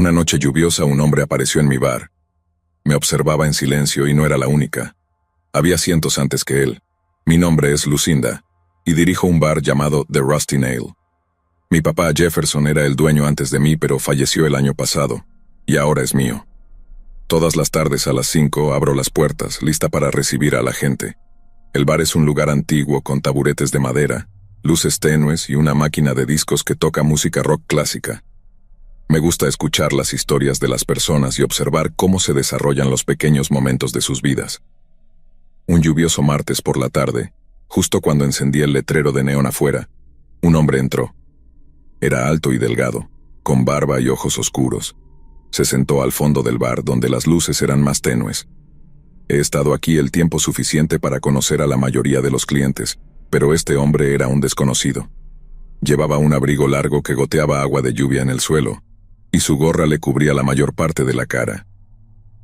Una noche lluviosa un hombre apareció en mi bar. Me observaba en silencio y no era la única. Había cientos antes que él. Mi nombre es Lucinda, y dirijo un bar llamado The Rusty Nail. Mi papá Jefferson era el dueño antes de mí, pero falleció el año pasado, y ahora es mío. Todas las tardes a las 5 abro las puertas, lista para recibir a la gente. El bar es un lugar antiguo con taburetes de madera, luces tenues y una máquina de discos que toca música rock clásica. Me gusta escuchar las historias de las personas y observar cómo se desarrollan los pequeños momentos de sus vidas. Un lluvioso martes por la tarde, justo cuando encendí el letrero de neón afuera, un hombre entró. Era alto y delgado, con barba y ojos oscuros. Se sentó al fondo del bar donde las luces eran más tenues. He estado aquí el tiempo suficiente para conocer a la mayoría de los clientes, pero este hombre era un desconocido. Llevaba un abrigo largo que goteaba agua de lluvia en el suelo, y su gorra le cubría la mayor parte de la cara.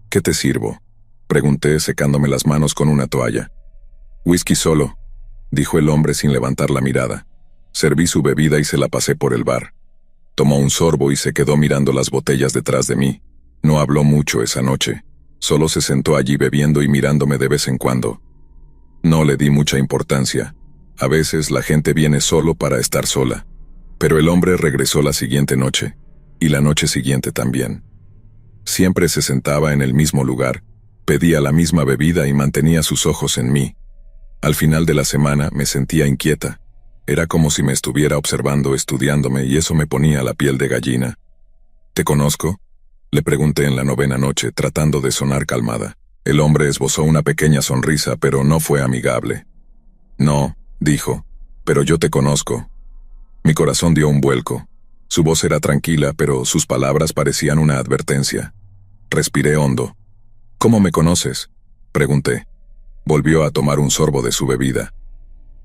«¿Qué te sirvo?», pregunté secándome las manos con una toalla. «Whisky solo», dijo el hombre sin levantar la mirada. Serví su bebida y se la pasé por el bar. Tomó un sorbo y se quedó mirando las botellas detrás de mí. No habló mucho esa noche. Solo se sentó allí bebiendo y mirándome de vez en cuando. No le di mucha importancia. A veces la gente viene solo para estar sola. Pero el hombre regresó la siguiente noche, y la noche siguiente también. Siempre se sentaba en el mismo lugar, pedía la misma bebida y mantenía sus ojos en mí. Al final de la semana me sentía inquieta. Era como si me estuviera observando, estudiándome, y eso me ponía la piel de gallina. «¿Te conozco?», le pregunté en la 9ª noche, tratando de sonar calmada. El hombre esbozó una pequeña sonrisa, pero no fue amigable. «No», dijo, «pero yo te conozco». Mi corazón dio un vuelco. Su voz era tranquila, pero sus palabras parecían una advertencia. Respiré hondo. «¿Cómo me conoces?», pregunté. Volvió a tomar un sorbo de su bebida.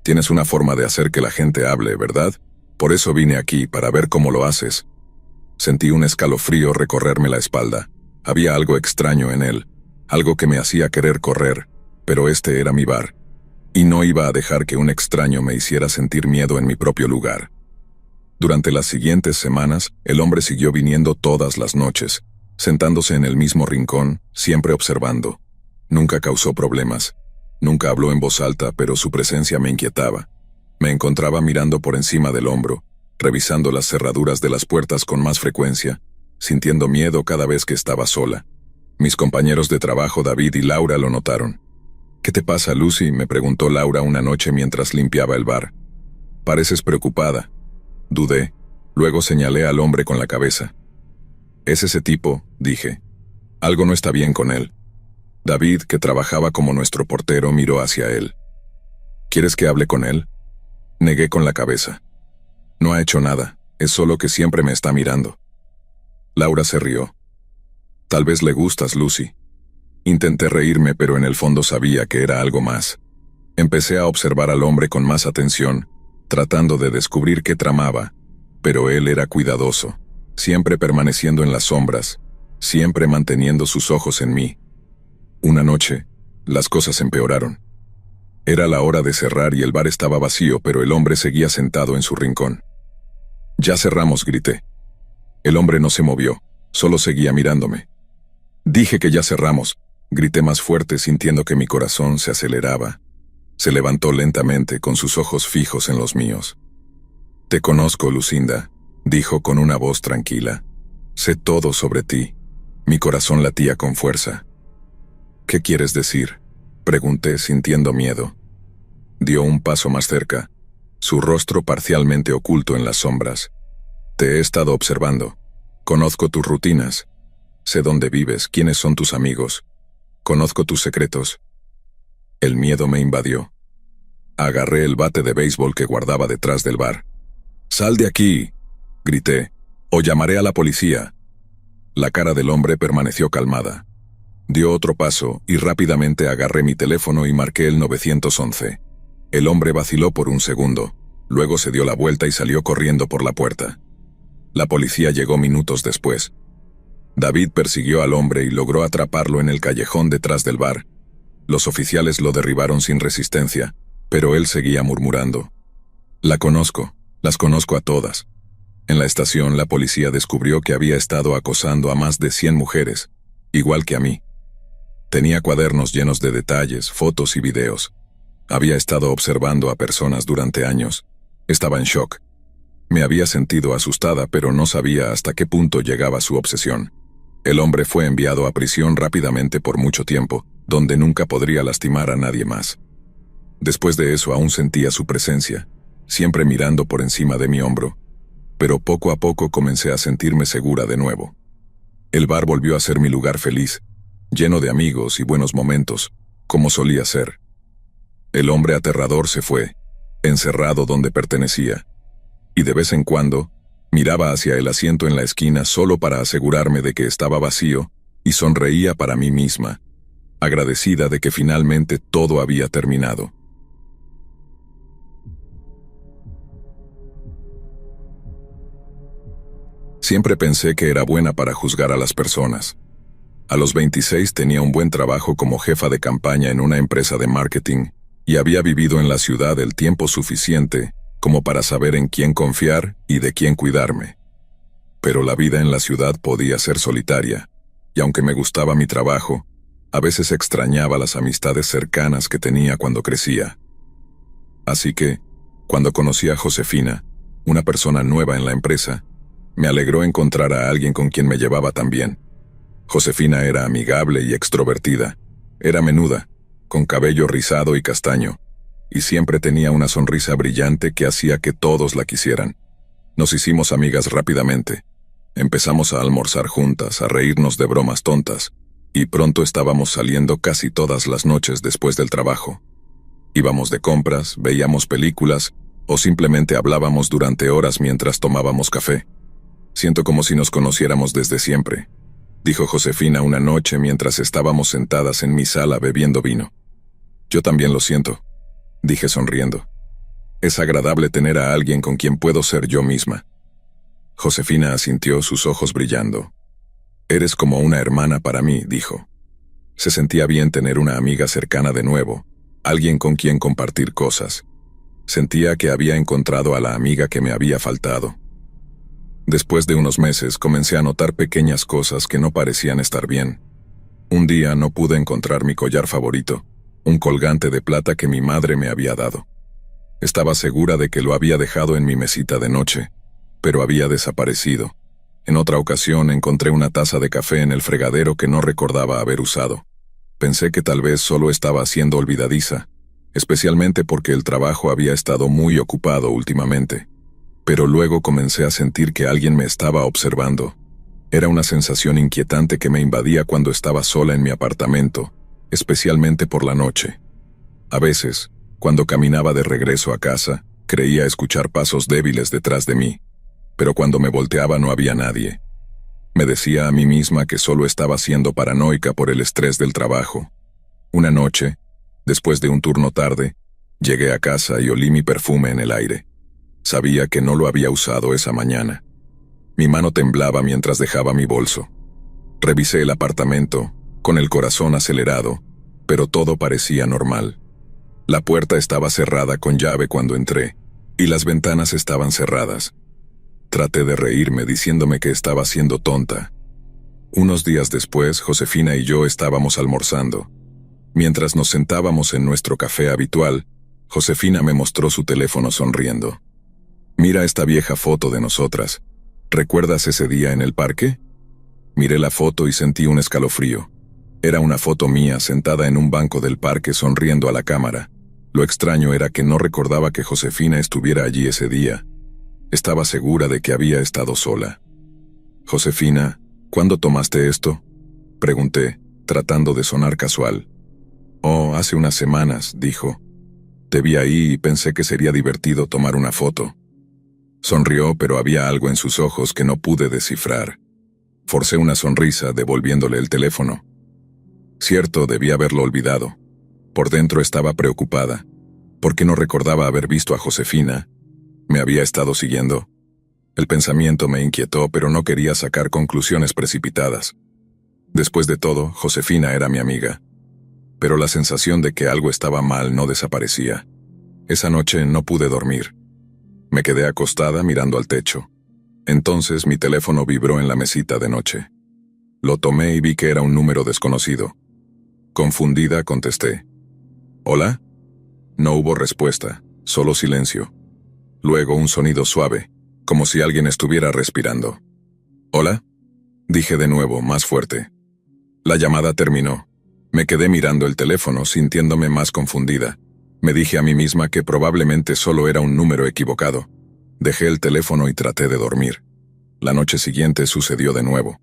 «Tienes una forma de hacer que la gente hable, ¿verdad? Por eso vine aquí, para ver cómo lo haces». Sentí un escalofrío recorrerme la espalda. Había algo extraño en él, algo que me hacía querer correr, pero este era mi bar, y no iba a dejar que un extraño me hiciera sentir miedo en mi propio lugar. Durante las siguientes semanas, el hombre siguió viniendo todas las noches, sentándose en el mismo rincón, siempre observando. Nunca causó problemas. Nunca habló en voz alta, pero su presencia me inquietaba. Me encontraba mirando por encima del hombro, revisando las cerraduras de las puertas con más frecuencia, sintiendo miedo cada vez que estaba sola. Mis compañeros de trabajo David y Laura lo notaron. «¿Qué te pasa, Lucy?», me preguntó Laura una noche mientras limpiaba el bar. «Pareces preocupada». Dudé, luego señalé al hombre con la cabeza. «Es ese tipo», dije. «Algo no está bien con él». David, que trabajaba como nuestro portero, miró hacia él. «¿Quieres que hable con él?». Negué con la cabeza. «No ha hecho nada, es solo que siempre me está mirando». Laura se rió. «Tal vez le gustas, Lucy». Intenté reírme, pero en el fondo sabía que era algo más. Empecé a observar al hombre con más atención, tratando de descubrir qué tramaba, pero él era cuidadoso, siempre permaneciendo en las sombras, siempre manteniendo sus ojos en mí. Una noche, las cosas empeoraron. Era la hora de cerrar y el bar estaba vacío, pero el hombre seguía sentado en su rincón. «Ya cerramos», grité. El hombre no se movió, solo seguía mirándome. «Dije que ya cerramos», grité más fuerte, sintiendo que mi corazón se aceleraba. Se levantó lentamente, con sus ojos fijos en los míos. «Te conozco, Lucinda», dijo con una voz tranquila. «Sé todo sobre ti». Mi corazón latía con fuerza. «¿Qué quieres decir?», pregunté sintiendo miedo. Dio un paso más cerca, su rostro parcialmente oculto en las sombras. «Te he estado observando. Conozco tus rutinas. Sé dónde vives, quiénes son tus amigos. Conozco tus secretos». El miedo me invadió. Agarré el bate de béisbol que guardaba detrás del bar. «¡Sal de aquí!», grité, «o llamaré a la policía». La cara del hombre permaneció calmada. Dio otro paso y rápidamente agarré mi teléfono y marqué el 911. El hombre vaciló por un segundo, luego se dio la vuelta y salió corriendo por la puerta. La policía llegó minutos después. David persiguió al hombre y logró atraparlo en el callejón detrás del bar. Los oficiales lo derribaron sin resistencia, pero él seguía murmurando. «La conozco, las conozco a todas». En la estación, la policía descubrió que había estado acosando a más de 100 mujeres, igual que a mí. Tenía cuadernos llenos de detalles, fotos y videos. Había estado observando a personas durante años. Estaba en shock. Me había sentido asustada, pero no sabía hasta qué punto llegaba su obsesión. El hombre fue enviado a prisión rápidamente por mucho tiempo, donde nunca podría lastimar a nadie más. Después de eso aún sentía su presencia, siempre mirando por encima de mi hombro. Pero poco a poco comencé a sentirme segura de nuevo. El bar volvió a ser mi lugar feliz, lleno de amigos y buenos momentos, como solía ser. El hombre aterrador se fue, encerrado donde pertenecía, y de vez en cuando, miraba hacia el asiento en la esquina solo para asegurarme de que estaba vacío, y sonreía para mí misma, agradecida de que finalmente todo había terminado. Siempre pensé que era buena para juzgar a las personas. A los 26 tenía un buen trabajo como jefa de campaña en una empresa de marketing y había vivido en la ciudad el tiempo suficiente como para saber en quién confiar y de quién cuidarme. Pero la vida en la ciudad podía ser solitaria, y aunque me gustaba mi trabajo, a veces extrañaba las amistades cercanas que tenía cuando crecía. Así que, cuando conocí a Josefina, una persona nueva en la empresa, me alegró encontrar a alguien con quien me llevaba tan bien. Josefina era amigable y extrovertida. Era menuda, con cabello rizado y castaño, y siempre tenía una sonrisa brillante que hacía que todos la quisieran. Nos hicimos amigas rápidamente. Empezamos a almorzar juntas, a reírnos de bromas tontas, y pronto estábamos saliendo casi todas las noches después del trabajo. Íbamos de compras, veíamos películas, o simplemente hablábamos durante horas mientras tomábamos café. Siento como si nos conociéramos desde siempre, dijo Josefina una noche mientras estábamos sentadas en mi sala bebiendo vino. Yo también lo siento, dije sonriendo. Es agradable tener a alguien con quien puedo ser yo misma. Josefina asintió, sus ojos brillando. Eres como una hermana para mí, dijo. Se sentía bien tener una amiga cercana de nuevo, alguien con quien compartir cosas. Sentía que había encontrado a la amiga que me había faltado. Después de unos meses comencé a notar pequeñas cosas que no parecían estar bien. Un día no pude encontrar mi collar favorito, un colgante de plata que mi madre me había dado. Estaba segura de que lo había dejado en mi mesita de noche, pero había desaparecido. En otra ocasión encontré una taza de café en el fregadero que no recordaba haber usado. Pensé que tal vez solo estaba siendo olvidadiza, especialmente porque el trabajo había estado muy ocupado últimamente. Pero luego comencé a sentir que alguien me estaba observando. Era una sensación inquietante que me invadía cuando estaba sola en mi apartamento, especialmente por la noche. A veces, cuando caminaba de regreso a casa, creía escuchar pasos débiles detrás de mí, pero cuando me volteaba no había nadie. Me decía a mí misma que solo estaba siendo paranoica por el estrés del trabajo. Una noche, después de un turno tarde, llegué a casa y olí mi perfume en el aire. Sabía que no lo había usado esa mañana. Mi mano temblaba mientras dejaba mi bolso. Revisé el apartamento, con el corazón acelerado, pero todo parecía normal. La puerta estaba cerrada con llave cuando entré, y las ventanas estaban cerradas. Traté de reírme diciéndome que estaba siendo tonta. Unos días después, Josefina y yo estábamos almorzando. Mientras nos sentábamos en nuestro café habitual, Josefina me mostró su teléfono sonriendo. Mira esta vieja foto de nosotras. ¿Recuerdas ese día en el parque? Miré la foto y sentí un escalofrío. Era una foto mía sentada en un banco del parque sonriendo a la cámara. Lo extraño era que no recordaba que Josefina estuviera allí ese día. Estaba segura de que había estado sola. Josefina, ¿cuándo tomaste esto? Pregunté, tratando de sonar casual. Oh, hace unas semanas, dijo. Te vi ahí y pensé que sería divertido tomar una foto. Sonrió, pero había algo en sus ojos que no pude descifrar. Forcé una sonrisa, devolviéndole el teléfono. Cierto, debí haberlo olvidado. Por dentro estaba preocupada, porque no recordaba haber visto a Josefina. ¿Me había estado siguiendo? El pensamiento me inquietó, pero no quería sacar conclusiones precipitadas. Después de todo, Josefina era mi amiga. Pero la sensación de que algo estaba mal no desaparecía. Esa noche no pude dormir. Me quedé acostada mirando al techo. Entonces mi teléfono vibró en la mesita de noche. Lo tomé y vi que era un número desconocido. Confundida, contesté. ¿Hola? No hubo respuesta, solo silencio. Luego un sonido suave, como si alguien estuviera respirando. ¿Hola? Dije de nuevo, más fuerte. La llamada terminó. Me quedé mirando el teléfono, sintiéndome más confundida. Me dije a mí misma que probablemente solo era un número equivocado. Dejé el teléfono y traté de dormir. La noche siguiente sucedió de nuevo.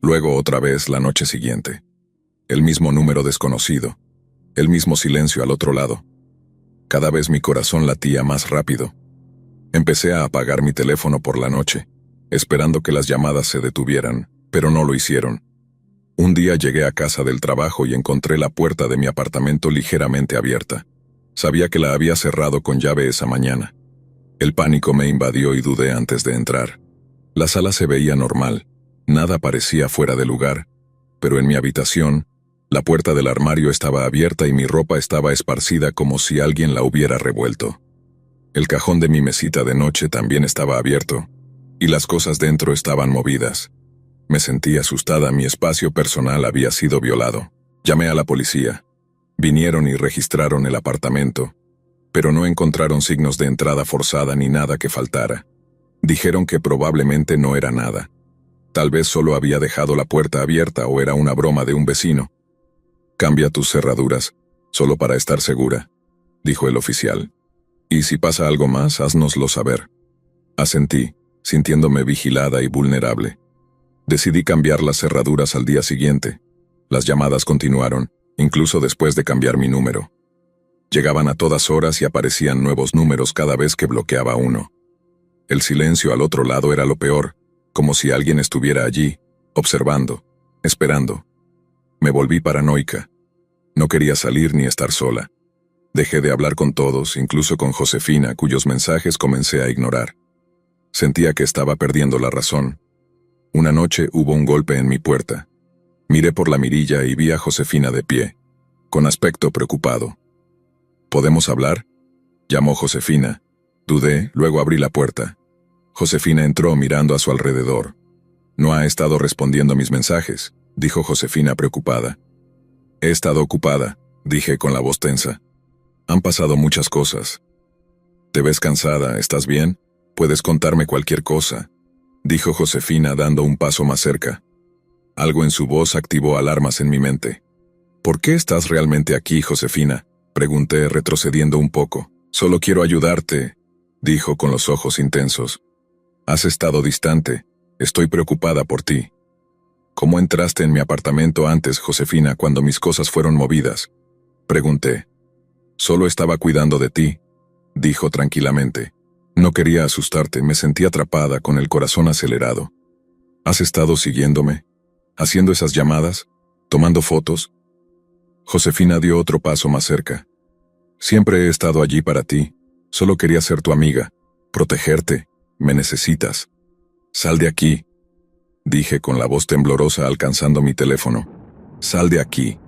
Luego otra vez la noche siguiente. El mismo número desconocido. El mismo silencio al otro lado. Cada vez mi corazón latía más rápido. Empecé a apagar mi teléfono por la noche, esperando que las llamadas se detuvieran, pero no lo hicieron. Un día llegué a casa del trabajo y encontré la puerta de mi apartamento ligeramente abierta. Sabía que la había cerrado con llave esa mañana. El pánico me invadió y dudé antes de entrar. La sala se veía normal, nada parecía fuera de lugar, pero en mi habitación, la puerta del armario estaba abierta y mi ropa estaba esparcida como si alguien la hubiera revuelto. El cajón de mi mesita de noche también estaba abierto, y las cosas dentro estaban movidas. Me sentí asustada, mi espacio personal había sido violado. Llamé a la policía. Vinieron y registraron el apartamento, pero no encontraron signos de entrada forzada ni nada que faltara. Dijeron que probablemente no era nada. Tal vez solo había dejado la puerta abierta o era una broma de un vecino. Cambia tus cerraduras, solo para estar segura, dijo el oficial. Y si pasa algo más, háznoslo saber. Asentí, sintiéndome vigilada y vulnerable. Decidí cambiar las cerraduras al día siguiente. Las llamadas continuaron, incluso después de cambiar mi número. Llegaban a todas horas y aparecían nuevos números cada vez que bloqueaba uno. El silencio al otro lado era lo peor, como si alguien estuviera allí, observando, esperando. Me volví paranoica. No quería salir ni estar sola. Dejé de hablar con todos, incluso con Josefina, cuyos mensajes comencé a ignorar. Sentía que estaba perdiendo la razón. Una noche hubo un golpe en mi puerta. Miré por la mirilla y vi a Josefina de pie, con aspecto preocupado. ¿Podemos hablar?, llamó Josefina. Dudé, luego abrí la puerta. Josefina entró mirando a su alrededor. No ha estado respondiendo mis mensajes, dijo Josefina preocupada. He estado ocupada, dije con la voz tensa. Han pasado muchas cosas. ¿Te ves cansada? ¿Estás bien? Puedes contarme cualquier cosa, dijo Josefina dando un paso más cerca. Algo en su voz activó alarmas en mi mente. ¿Por qué estás realmente aquí, Josefina?, pregunté retrocediendo un poco. Solo quiero ayudarte, dijo con los ojos intensos. Has estado distante. Estoy preocupada por ti. ¿Cómo entraste en mi apartamento antes, Josefina, cuando mis cosas fueron movidas?, pregunté. Solo estaba cuidando de ti, dijo tranquilamente. No quería asustarte, me sentí atrapada con el corazón acelerado. ¿Has estado siguiéndome? ¿Haciendo esas llamadas? ¿Tomando fotos? Josefina dio otro paso más cerca. Siempre he estado allí para ti. Solo quería ser tu amiga, protegerte. Me necesitas. Sal de aquí, dije con la voz temblorosa alcanzando mi teléfono. Sal de aquí.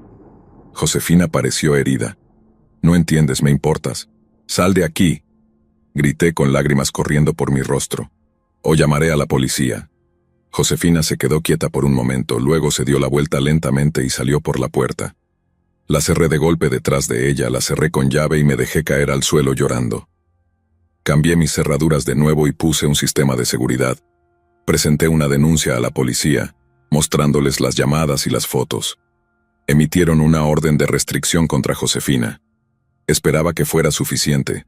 Josefina pareció herida. No entiendes, me importas. Sal de aquí, grité con lágrimas corriendo por mi rostro. O llamaré a la policía. Josefina se quedó quieta por un momento, luego se dio la vuelta lentamente y salió por la puerta. La cerré de golpe detrás de ella, la cerré con llave y me dejé caer al suelo llorando. Cambié mis cerraduras de nuevo y puse un sistema de seguridad. Presenté una denuncia a la policía, mostrándoles las llamadas y las fotos. Emitieron una orden de restricción contra Josefina. Esperaba que fuera suficiente.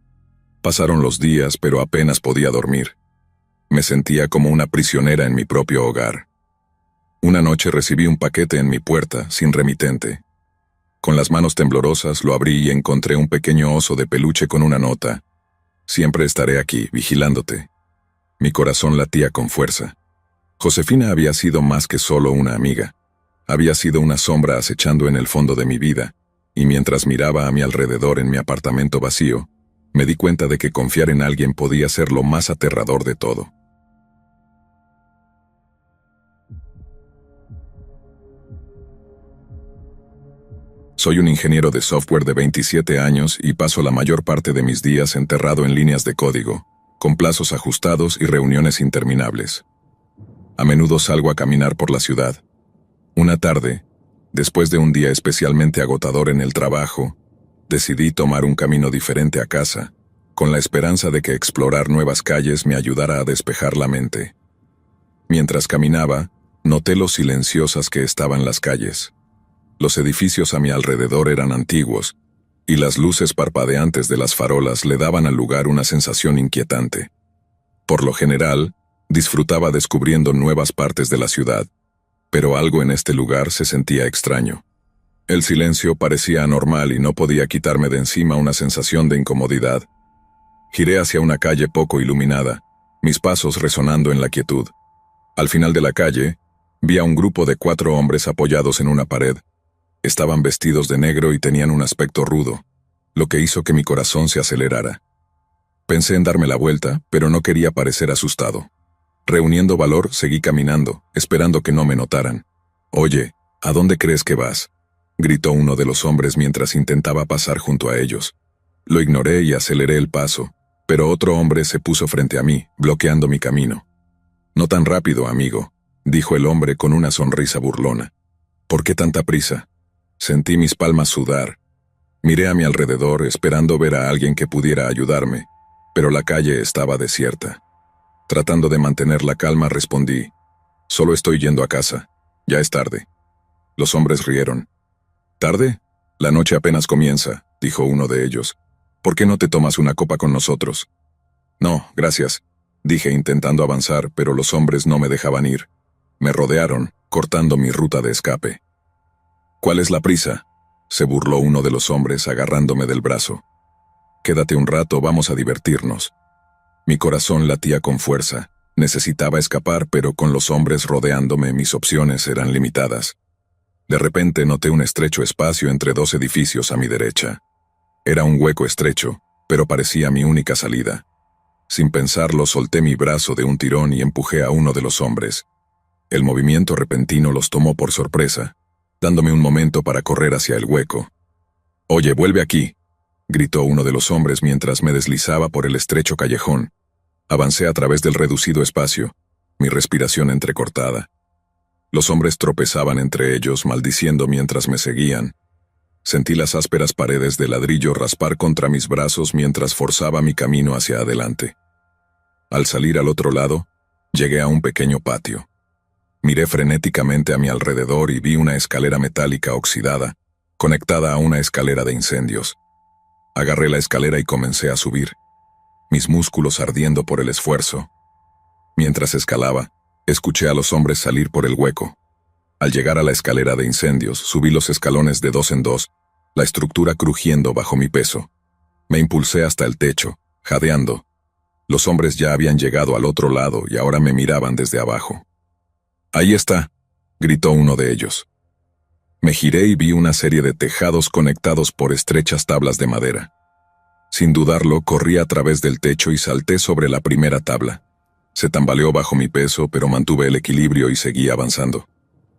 Pasaron los días, pero apenas podía dormir. Me sentía como una prisionera en mi propio hogar. Una noche recibí un paquete en mi puerta, sin remitente. Con las manos temblorosas lo abrí y encontré un pequeño oso de peluche con una nota. Siempre estaré aquí, vigilándote. Mi corazón latía con fuerza. Josefina había sido más que solo una amiga. Había sido una sombra acechando en el fondo de mi vida, y mientras miraba a mi alrededor en mi apartamento vacío, me di cuenta de que confiar en alguien podía ser lo más aterrador de todo. Soy un ingeniero de software de 27 años y paso la mayor parte de mis días enterrado en líneas de código, con plazos ajustados y reuniones interminables. A menudo salgo a caminar por la ciudad. Una tarde, después de un día especialmente agotador en el trabajo, decidí tomar un camino diferente a casa, con la esperanza de que explorar nuevas calles me ayudara a despejar la mente. Mientras caminaba, noté lo silenciosas que estaban las calles. Los edificios a mi alrededor eran antiguos, y las luces parpadeantes de las farolas le daban al lugar una sensación inquietante. Por lo general, disfrutaba descubriendo nuevas partes de la ciudad, pero algo en este lugar se sentía extraño. El silencio parecía anormal y no podía quitarme de encima una sensación de incomodidad. Giré hacia una calle poco iluminada, mis pasos resonando en la quietud. Al final de la calle, vi a un grupo de 4 hombres apoyados en una pared. Estaban vestidos de negro y tenían un aspecto rudo, lo que hizo que mi corazón se acelerara. Pensé en darme la vuelta, pero no quería parecer asustado. Reuniendo valor, seguí caminando, esperando que no me notaran. «Oye, ¿a dónde crees que vas?», gritó uno de los hombres mientras intentaba pasar junto a ellos. Lo ignoré y aceleré el paso, pero otro hombre se puso frente a mí, bloqueando mi camino. «No tan rápido, amigo», dijo el hombre con una sonrisa burlona. «¿Por qué tanta prisa?». Sentí mis palmas sudar. Miré a mi alrededor esperando ver a alguien que pudiera ayudarme, pero la calle estaba desierta. Tratando de mantener la calma, respondí: «Solo estoy yendo a casa. Ya es tarde». Los hombres rieron. «¿Tarde? La noche apenas comienza», dijo uno de ellos. «¿Por qué no te tomas una copa con nosotros?». «No, gracias», dije intentando avanzar, pero los hombres no me dejaban ir. Me rodearon, cortando mi ruta de escape. «¿Cuál es la prisa?», se burló uno de los hombres agarrándome del brazo. «Quédate un rato, vamos a divertirnos». Mi corazón latía con fuerza. Necesitaba escapar, pero con los hombres rodeándome mis opciones eran limitadas. De repente noté un estrecho espacio entre 2 edificios a mi derecha. Era un hueco estrecho, pero parecía mi única salida. Sin pensarlo, solté mi brazo de un tirón y empujé a uno de los hombres. El movimiento repentino los tomó por sorpresa, dándome un momento para correr hacia el hueco. «Oye, vuelve aquí», gritó uno de los hombres mientras me deslizaba por el estrecho callejón. Avancé a través del reducido espacio, mi respiración entrecortada. Los hombres tropezaban entre ellos, maldiciendo mientras me seguían. Sentí las ásperas paredes de ladrillo raspar contra mis brazos mientras forzaba mi camino hacia adelante. Al salir al otro lado, llegué a un pequeño patio. Miré frenéticamente a mi alrededor y vi una escalera metálica oxidada, conectada a una escalera de incendios. Agarré la escalera y comencé a subir, mis músculos ardiendo por el esfuerzo. Mientras escalaba, escuché a los hombres salir por el hueco. Al llegar a la escalera de incendios, subí los escalones de 2 en 2, la estructura crujiendo bajo mi peso. Me impulsé hasta el techo, jadeando. Los hombres ya habían llegado al otro lado y ahora me miraban desde abajo. «Ahí está», gritó uno de ellos. Me giré y vi una serie de tejados conectados por estrechas tablas de madera. Sin dudarlo, corrí a través del techo y salté sobre la primera tabla. Se tambaleó bajo mi peso, pero mantuve el equilibrio y seguí avanzando.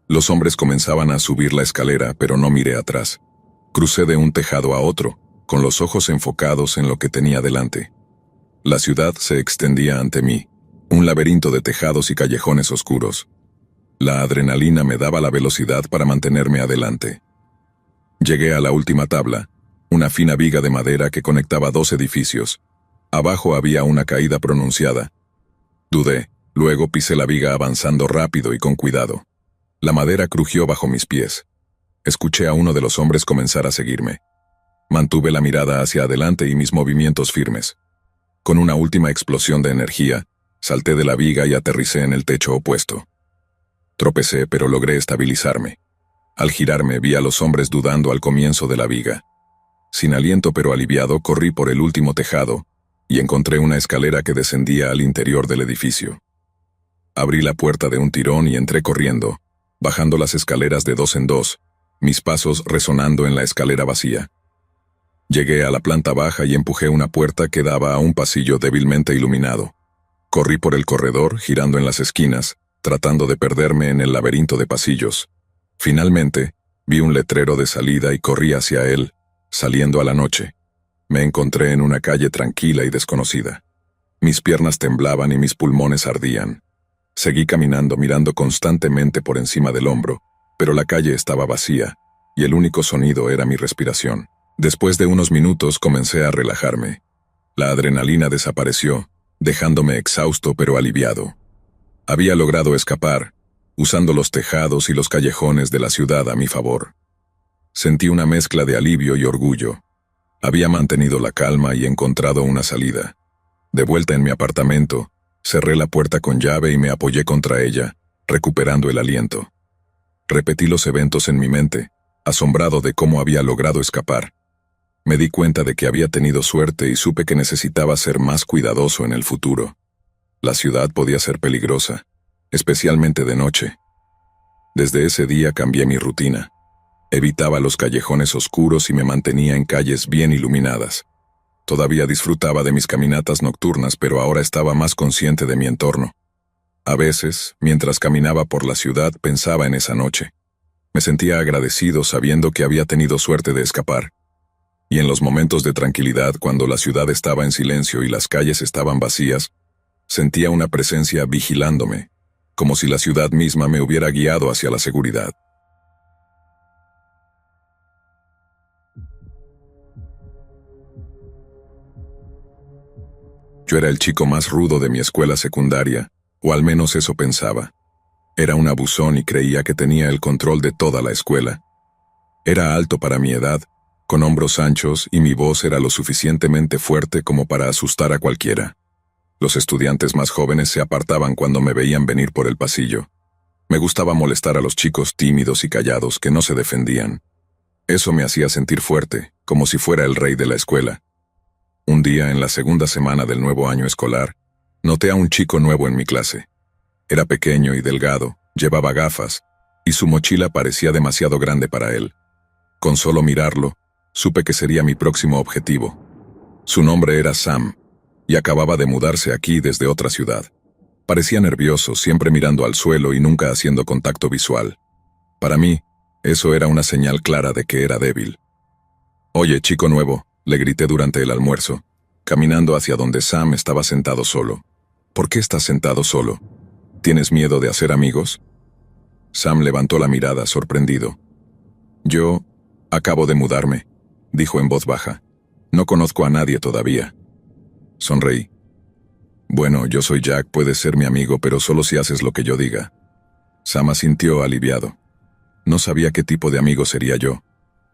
Los hombres comenzaban a subir la escalera, pero no miré atrás. Crucé de un tejado a otro, con los ojos enfocados en lo que tenía delante. La ciudad se extendía ante mí, un laberinto de tejados y callejones oscuros. La adrenalina me daba la velocidad para mantenerme adelante. Llegué a la última tabla, una fina viga de madera que conectaba 2 edificios. Abajo había una caída pronunciada. Dudé, luego pisé la viga avanzando rápido y con cuidado. La madera crujió bajo mis pies. Escuché a uno de los hombres comenzar a seguirme. Mantuve la mirada hacia adelante y mis movimientos firmes. Con una última explosión de energía, salté de la viga y aterricé en el techo opuesto. Tropecé, pero logré estabilizarme. Al girarme, vi a los hombres dudando al comienzo de la viga. Sin aliento pero aliviado, corrí por el último tejado y encontré una escalera que descendía al interior del edificio. Abrí la puerta de un tirón y entré corriendo, bajando las escaleras de 2 en 2, mis pasos resonando en la escalera vacía. Llegué a la planta baja y empujé una puerta que daba a un pasillo débilmente iluminado. Corrí por el corredor, girando en las esquinas, tratando de perderme en el laberinto de pasillos. Finalmente, vi un letrero de salida y corrí hacia él, saliendo a la noche. Me encontré en una calle tranquila y desconocida. Mis piernas temblaban y mis pulmones ardían. Seguí caminando mirando constantemente por encima del hombro, pero la calle estaba vacía, y el único sonido era mi respiración. Después de unos minutos comencé a relajarme. La adrenalina desapareció, dejándome exhausto pero aliviado. Había logrado escapar, usando los tejados y los callejones de la ciudad a mi favor. Sentí una mezcla de alivio y orgullo. Había mantenido la calma y encontrado una salida. De vuelta en mi apartamento, cerré la puerta con llave y me apoyé contra ella, recuperando el aliento. Repetí los eventos en mi mente, asombrado de cómo había logrado escapar. Me di cuenta de que había tenido suerte y supe que necesitaba ser más cuidadoso en el futuro. La ciudad podía ser peligrosa, especialmente de noche. Desde ese día cambié mi rutina. Evitaba los callejones oscuros y me mantenía en calles bien iluminadas. Todavía disfrutaba de mis caminatas nocturnas, pero ahora estaba más consciente de mi entorno. A veces, mientras caminaba por la ciudad, pensaba en esa noche. Me sentía agradecido sabiendo que había tenido suerte de escapar. Y en los momentos de tranquilidad, cuando la ciudad estaba en silencio y las calles estaban vacías, sentía una presencia vigilándome, como si la ciudad misma me hubiera guiado hacia la seguridad. Yo era el chico más rudo de mi escuela secundaria, o al menos eso pensaba. Era un abusón y creía que tenía el control de toda la escuela. Era alto para mi edad, con hombros anchos, y mi voz era lo suficientemente fuerte como para asustar a cualquiera. Los estudiantes más jóvenes se apartaban cuando me veían venir por el pasillo. Me gustaba molestar a los chicos tímidos y callados que no se defendían. Eso me hacía sentir fuerte, como si fuera el rey de la escuela. Un día, en la segunda semana del nuevo año escolar, noté a un chico nuevo en mi clase. Era pequeño y delgado, llevaba gafas, y su mochila parecía demasiado grande para él. Con solo mirarlo, supe que sería mi próximo objetivo. Su nombre era Sam, y acababa de mudarse aquí desde otra ciudad. Parecía nervioso, siempre mirando al suelo y nunca haciendo contacto visual. Para mí, eso era una señal clara de que era débil. «Oye, chico nuevo», le grité durante el almuerzo, caminando hacia donde Sam estaba sentado solo. «¿Por qué estás sentado solo? ¿Tienes miedo de hacer amigos?» Sam levantó la mirada, sorprendido. «Yo acabo de mudarme», dijo en voz baja. «No conozco a nadie todavía». Sonreí. «Bueno, yo soy Jack, puedes ser mi amigo, pero solo si haces lo que yo diga». Sam asintió aliviado. No sabía qué tipo de amigo sería yo.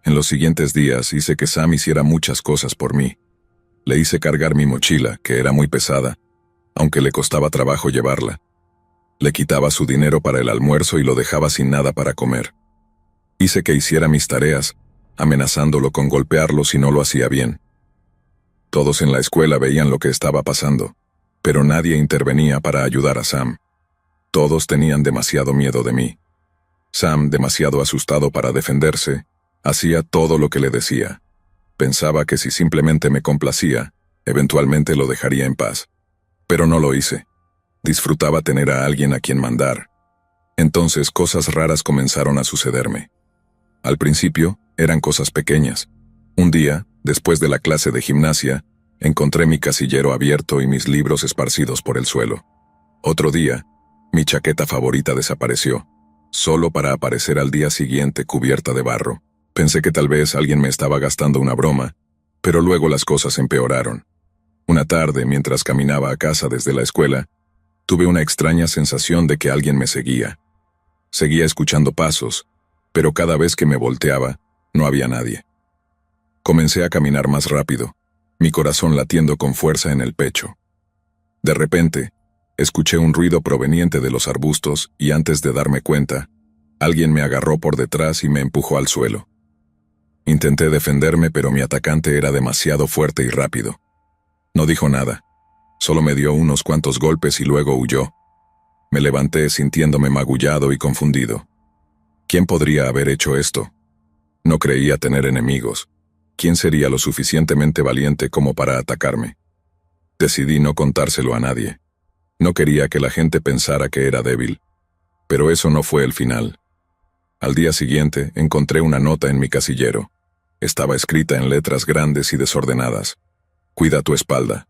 En los siguientes días hice que Sam hiciera muchas cosas por mí. Le hice cargar mi mochila, que era muy pesada, aunque le costaba trabajo llevarla. Le quitaba su dinero para el almuerzo y lo dejaba sin nada para comer. Hice que hiciera mis tareas, amenazándolo con golpearlo si no lo hacía bien. Todos en la escuela veían lo que estaba pasando, pero nadie intervenía para ayudar a Sam. Todos tenían demasiado miedo de mí. Sam, demasiado asustado para defenderse, hacía todo lo que le decía. Pensaba que si simplemente me complacía, eventualmente lo dejaría en paz. Pero no lo hice. Disfrutaba tener a alguien a quien mandar. Entonces cosas raras comenzaron a sucederme. Al principio, eran cosas pequeñas. Un día, después de la clase de gimnasia, encontré mi casillero abierto y mis libros esparcidos por el suelo. Otro día, mi chaqueta favorita desapareció, solo para aparecer al día siguiente cubierta de barro. Pensé que tal vez alguien me estaba gastando una broma, pero luego las cosas empeoraron. Una tarde, mientras caminaba a casa desde la escuela, tuve una extraña sensación de que alguien me seguía. Seguía escuchando pasos, pero cada vez que me volteaba, no había nadie. Comencé a caminar más rápido, mi corazón latiendo con fuerza en el pecho. De repente, escuché un ruido proveniente de los arbustos y antes de darme cuenta, alguien me agarró por detrás y me empujó al suelo. Intenté defenderme, pero mi atacante era demasiado fuerte y rápido. No dijo nada, solo me dio unos cuantos golpes y luego huyó. Me levanté sintiéndome magullado y confundido. ¿Quién podría haber hecho esto? No creía tener enemigos. ¿Quién sería lo suficientemente valiente como para atacarme? Decidí no contárselo a nadie. No quería que la gente pensara que era débil. Pero eso no fue el final. Al día siguiente, encontré una nota en mi casillero. Estaba escrita en letras grandes y desordenadas. «Cuida tu espalda».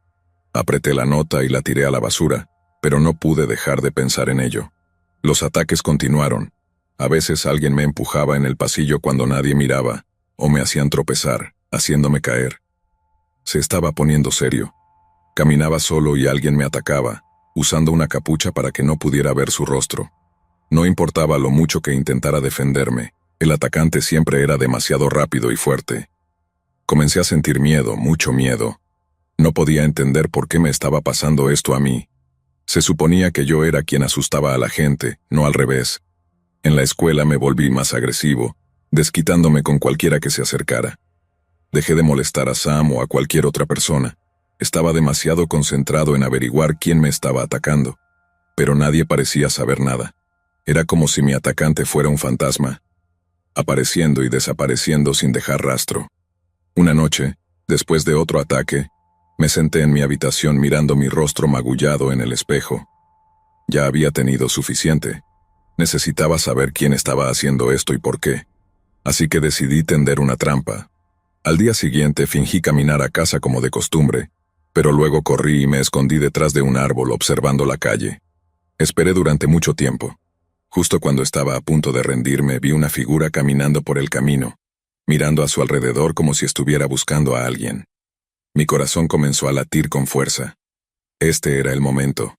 Apreté la nota y la tiré a la basura, pero no pude dejar de pensar en ello. Los ataques continuaron. A veces alguien me empujaba en el pasillo cuando nadie miraba, o me hacían tropezar, haciéndome caer. Se estaba poniendo serio. Caminaba solo y alguien me atacaba, usando una capucha para que no pudiera ver su rostro. No importaba lo mucho que intentara defenderme, el atacante siempre era demasiado rápido y fuerte. Comencé a sentir miedo, mucho miedo. No podía entender por qué me estaba pasando esto a mí. Se suponía que yo era quien asustaba a la gente, no al revés. En la escuela me volví más agresivo, desquitándome con cualquiera que se acercara. Dejé de molestar a Sam o a cualquier otra persona. Estaba demasiado concentrado en averiguar quién me estaba atacando. Pero nadie parecía saber nada. Era como si mi atacante fuera un fantasma, apareciendo y desapareciendo sin dejar rastro. Una noche, después de otro ataque, me senté en mi habitación mirando mi rostro magullado en el espejo. Ya había tenido suficiente. Necesitaba saber quién estaba haciendo esto y por qué. Así que decidí tender una trampa. Al día siguiente fingí caminar a casa como de costumbre, pero luego corrí y me escondí detrás de un árbol observando la calle. Esperé durante mucho tiempo. Justo cuando estaba a punto de rendirme, vi una figura caminando por el camino, mirando a su alrededor como si estuviera buscando a alguien. Mi corazón comenzó a latir con fuerza. Este era el momento.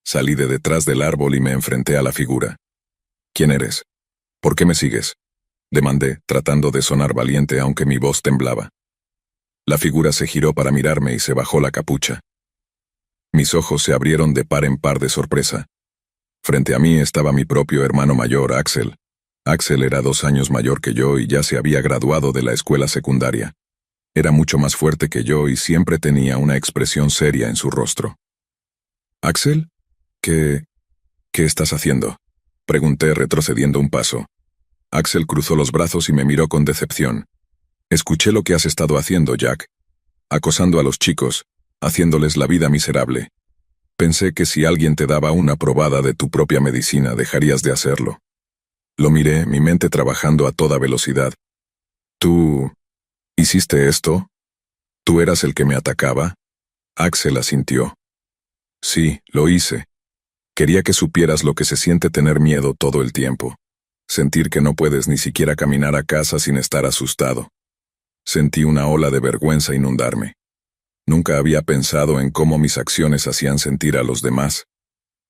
Salí de detrás del árbol y me enfrenté a la figura. ¿Quién eres? ¿Por qué me sigues?, demandé, tratando de sonar valiente aunque mi voz temblaba. La figura se giró para mirarme y se bajó la capucha. Mis ojos se abrieron de par en par de sorpresa. Frente a mí estaba mi propio hermano mayor, Axel. Axel era 2 años mayor que yo y ya se había graduado de la escuela secundaria. Era mucho más fuerte que yo y siempre tenía una expresión seria en su rostro. «¿Axel? ¿Qué estás haciendo?», pregunté retrocediendo un paso. Axel cruzó los brazos y me miró con decepción. «Escuché lo que has estado haciendo, Jack. Acosando a los chicos, haciéndoles la vida miserable. Pensé que si alguien te daba una probada de tu propia medicina, dejarías de hacerlo». Lo miré, mi mente trabajando a toda velocidad. «¿Tú hiciste esto? ¿Tú eras el que me atacaba?». Axel asintió. «Sí, lo hice. Quería que supieras lo que se siente tener miedo todo el tiempo. Sentir que no puedes ni siquiera caminar a casa sin estar asustado». Sentí una ola de vergüenza inundarme. Nunca había pensado en cómo mis acciones hacían sentir a los demás.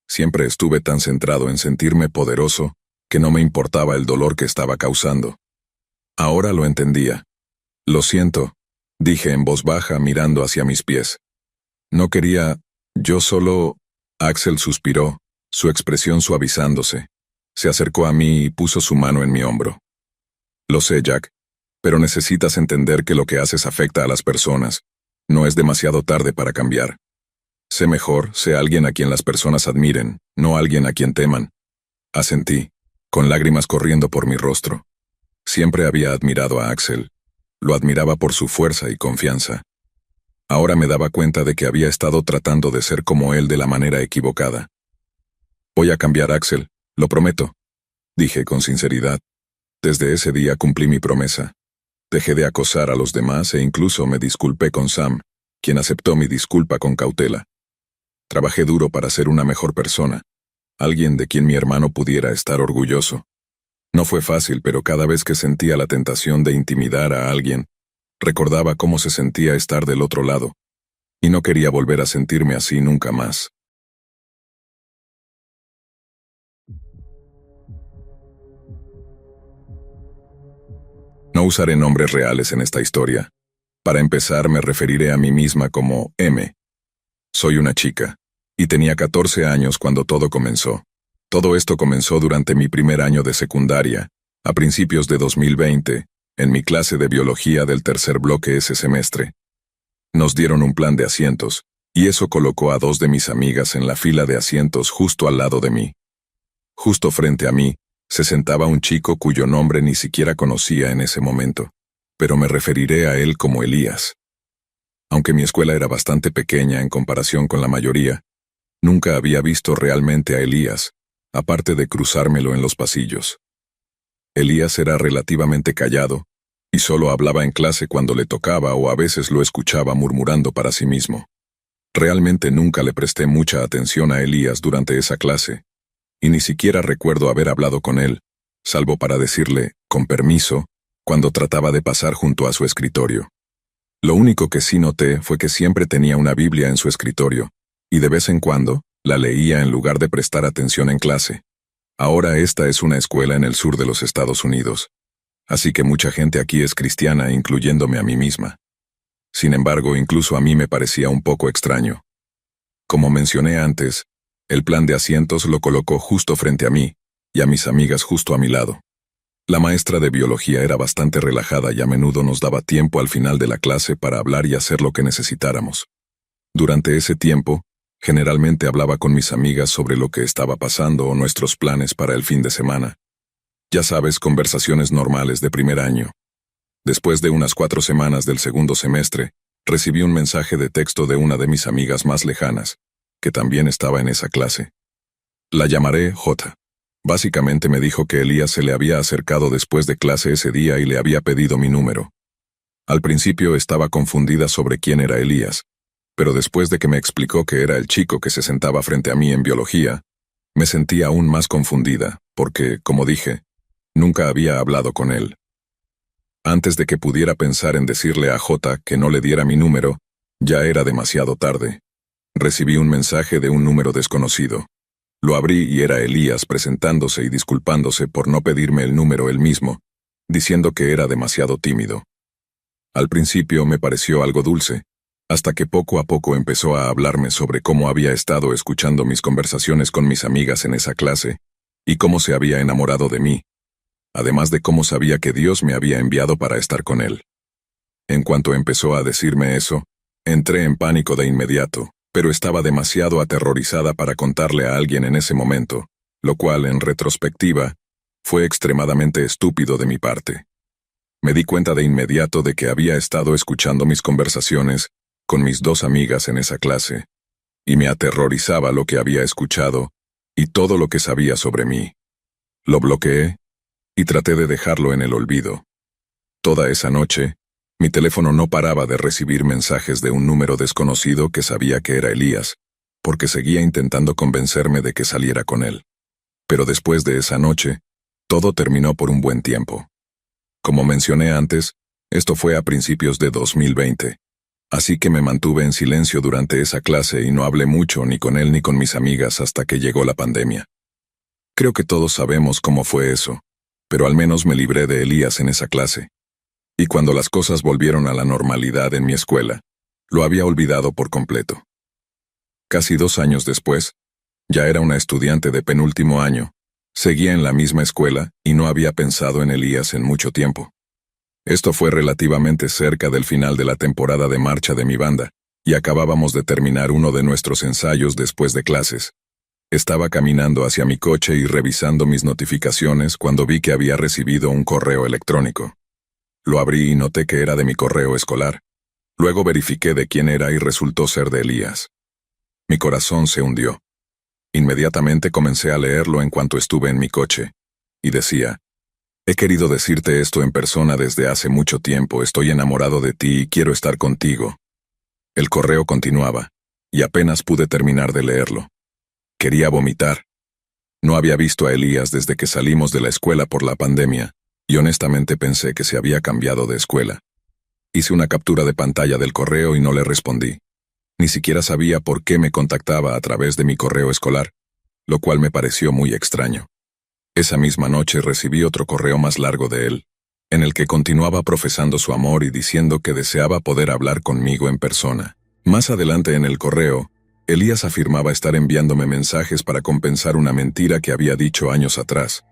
Siempre estuve tan centrado en sentirme poderoso que no me importaba el dolor que estaba causando. Ahora lo entendía. «Lo siento», dije en voz baja mirando hacia mis pies. «No quería, yo solo…». Axel suspiró, su expresión suavizándose. Se acercó a mí y puso su mano en mi hombro. «Lo sé, Jack, pero necesitas entender que lo que haces afecta a las personas. No es demasiado tarde para cambiar. Sé mejor, sé alguien a quien las personas admiren, no alguien a quien teman». Asentí, con lágrimas corriendo por mi rostro. Siempre había admirado a Axel. Lo admiraba por su fuerza y confianza. Ahora me daba cuenta de que había estado tratando de ser como él de la manera equivocada. «Voy a cambiar, Axel, lo prometo», dije con sinceridad. Desde ese día cumplí mi promesa. Dejé de acosar a los demás e incluso me disculpé con Sam, quien aceptó mi disculpa con cautela. Trabajé duro para ser una mejor persona, alguien de quien mi hermano pudiera estar orgulloso. No fue fácil, pero cada vez que sentía la tentación de intimidar a alguien, recordaba cómo se sentía estar del otro lado, y no quería volver a sentirme así nunca más. No usaré nombres reales en esta historia. Para empezar, me referiré a mí misma como M. Soy una chica, y tenía 14 años cuando todo comenzó. Todo esto comenzó durante mi primer año de secundaria, a principios de 2020, en mi clase de biología del tercer bloque ese semestre. Nos dieron un plan de asientos, y eso colocó a 2 de mis amigas en la fila de asientos justo al lado de mí. Justo frente a mí, se sentaba un chico cuyo nombre ni siquiera conocía en ese momento, pero me referiré a él como Elías. Aunque mi escuela era bastante pequeña en comparación con la mayoría, nunca había visto realmente a Elías, aparte de cruzármelo en los pasillos. Elías era relativamente callado, y solo hablaba en clase cuando le tocaba o a veces lo escuchaba murmurando para sí mismo. Realmente nunca le presté mucha atención a Elías durante esa clase, y ni siquiera recuerdo haber hablado con él, salvo para decirle, con permiso, cuando trataba de pasar junto a su escritorio. Lo único que sí noté fue que siempre tenía una Biblia en su escritorio, y de vez en cuando, la leía en lugar de prestar atención en clase. Ahora esta es una escuela en el sur de los Estados Unidos, así que mucha gente aquí es cristiana, incluyéndome a mí misma. Sin embargo, incluso a mí me parecía un poco extraño. Como mencioné antes, el plan de asientos lo colocó justo frente a mí, y a mis amigas justo a mi lado. La maestra de biología era bastante relajada y a menudo nos daba tiempo al final de la clase para hablar y hacer lo que necesitáramos. Durante ese tiempo, generalmente hablaba con mis amigas sobre lo que estaba pasando o nuestros planes para el fin de semana. Ya sabes, conversaciones normales de primer año. Después de unas 4 semanas del segundo semestre, recibí un mensaje de texto de una de mis amigas más lejanas, que también estaba en esa clase. La llamaré J. Básicamente me dijo que Elías se le había acercado después de clase ese día y le había pedido mi número. Al principio estaba confundida sobre quién era Elías, pero después de que me explicó que era el chico que se sentaba frente a mí en biología, me sentí aún más confundida, porque, como dije, nunca había hablado con él. Antes de que pudiera pensar en decirle a J que no le diera mi número, ya era demasiado tarde. Recibí un mensaje de un número desconocido. Lo abrí y era Elías presentándose y disculpándose por no pedirme el número él mismo, diciendo que era demasiado tímido. Al principio me pareció algo dulce, hasta que poco a poco empezó a hablarme sobre cómo había estado escuchando mis conversaciones con mis amigas en esa clase, y cómo se había enamorado de mí, además de cómo sabía que Dios me había enviado para estar con él. En cuanto empezó a decirme eso, entré en pánico de inmediato, pero estaba demasiado aterrorizada para contarle a alguien en ese momento, lo cual, en retrospectiva, fue extremadamente estúpido de mi parte. Me di cuenta de inmediato de que había estado escuchando mis conversaciones con mis 2 amigas en esa clase, y me aterrorizaba lo que había escuchado y todo lo que sabía sobre mí. Lo bloqueé y traté de dejarlo en el olvido. Toda esa noche, mi teléfono no paraba de recibir mensajes de un número desconocido que sabía que era Elías, porque seguía intentando convencerme de que saliera con él. Pero después de esa noche, todo terminó por un buen tiempo. Como mencioné antes, esto fue a principios de 2020, así que me mantuve en silencio durante esa clase y no hablé mucho ni con él ni con mis amigas hasta que llegó la pandemia. Creo que todos sabemos cómo fue eso, pero al menos me libré de Elías en esa clase. Y cuando las cosas volvieron a la normalidad en mi escuela, lo había olvidado por completo. Casi 2 años después, ya era una estudiante de penúltimo año, seguía en la misma escuela y no había pensado en Elías en mucho tiempo. Esto fue relativamente cerca del final de la temporada de marcha de mi banda, y acabábamos de terminar uno de nuestros ensayos después de clases. Estaba caminando hacia mi coche y revisando mis notificaciones cuando vi que había recibido un correo electrónico. Lo abrí y noté que era de mi correo escolar. Luego verifiqué de quién era y resultó ser de Elías. Mi corazón se hundió. Inmediatamente comencé a leerlo en cuanto estuve en mi coche, y decía: he querido decirte esto en persona desde hace mucho tiempo, estoy enamorado de ti y quiero estar contigo. El correo continuaba, y apenas pude terminar de leerlo. Quería vomitar. No había visto a Elías desde que salimos de la escuela por la pandemia, y honestamente pensé que se había cambiado de escuela. Hice una captura de pantalla del correo y no le respondí. Ni siquiera sabía por qué me contactaba a través de mi correo escolar, lo cual me pareció muy extraño. Esa misma noche recibí otro correo más largo de él, en el que continuaba profesando su amor y diciendo que deseaba poder hablar conmigo en persona. Más adelante en el correo, Elías afirmaba estar enviándome mensajes para compensar una mentira que había dicho años atrás.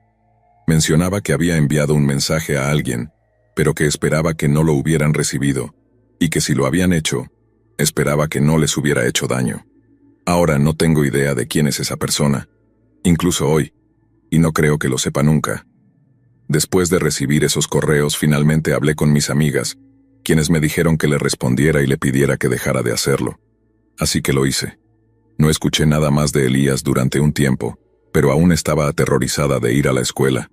Mencionaba que había enviado un mensaje a alguien, pero que esperaba que no lo hubieran recibido, y que si lo habían hecho, esperaba que no les hubiera hecho daño. Ahora no tengo idea de quién es esa persona, incluso hoy, y no creo que lo sepa nunca. Después de recibir esos correos, finalmente hablé con mis amigas, quienes me dijeron que le respondiera y le pidiera que dejara de hacerlo. Así que lo hice. No escuché nada más de Elías durante un tiempo, pero aún estaba aterrorizada de ir a la escuela.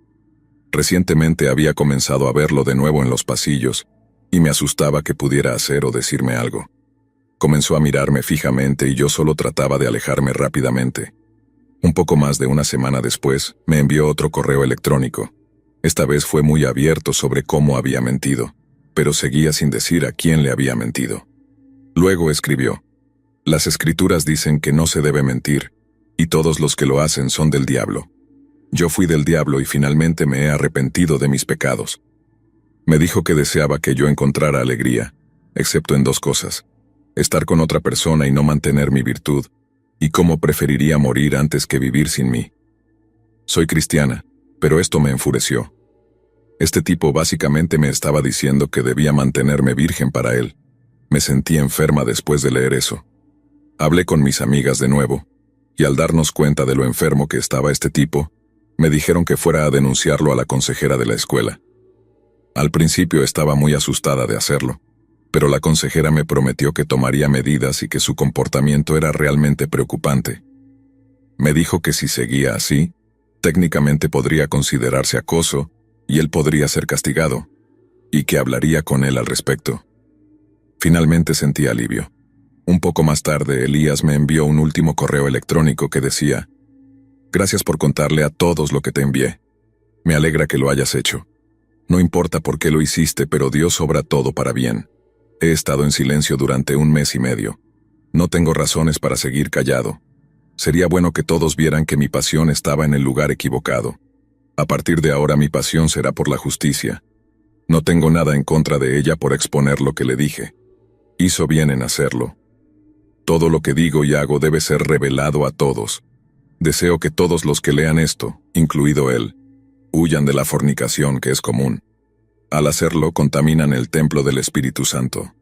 Recientemente había comenzado a verlo de nuevo en los pasillos, y me asustaba que pudiera hacer o decirme algo. Comenzó a mirarme fijamente y yo solo trataba de alejarme rápidamente. Un poco más de una semana después, me envió otro correo electrónico. Esta vez fue muy abierto sobre cómo había mentido, pero seguía sin decir a quién le había mentido. Luego escribió: las escrituras dicen que no se debe mentir, y todos los que lo hacen son del diablo. Yo fui del diablo y finalmente me he arrepentido de mis pecados. Me dijo que deseaba que yo encontrara alegría, excepto en dos cosas: estar con otra persona y no mantener mi virtud, y cómo preferiría morir antes que vivir sin mí. Soy cristiana, pero esto me enfureció. Este tipo básicamente me estaba diciendo que debía mantenerme virgen para él. Me sentí enferma después de leer eso. Hablé con mis amigas de nuevo, y al darnos cuenta de lo enfermo que estaba este tipo, me dijeron que fuera a denunciarlo a la consejera de la escuela. Al principio estaba muy asustada de hacerlo, pero la consejera me prometió que tomaría medidas y que su comportamiento era realmente preocupante. Me dijo que si seguía así, técnicamente podría considerarse acoso y él podría ser castigado, y que hablaría con él al respecto. Finalmente sentí alivio. Un poco más tarde, Elías me envió un último correo electrónico que decía: gracias por contarle a todos lo que te envié. Me alegra que lo hayas hecho. No importa por qué lo hiciste, pero Dios obra todo para bien. He estado en silencio durante 1 mes y medio. No tengo razones para seguir callado. Sería bueno que todos vieran que mi pasión estaba en el lugar equivocado. A partir de ahora mi pasión será por la justicia. No tengo nada en contra de ella por exponer lo que le dije. Hizo bien en hacerlo. Todo lo que digo y hago debe ser revelado a todos. Deseo que todos los que lean esto, incluido él, huyan de la fornicación que es común. Al hacerlo, contaminan el templo del Espíritu Santo.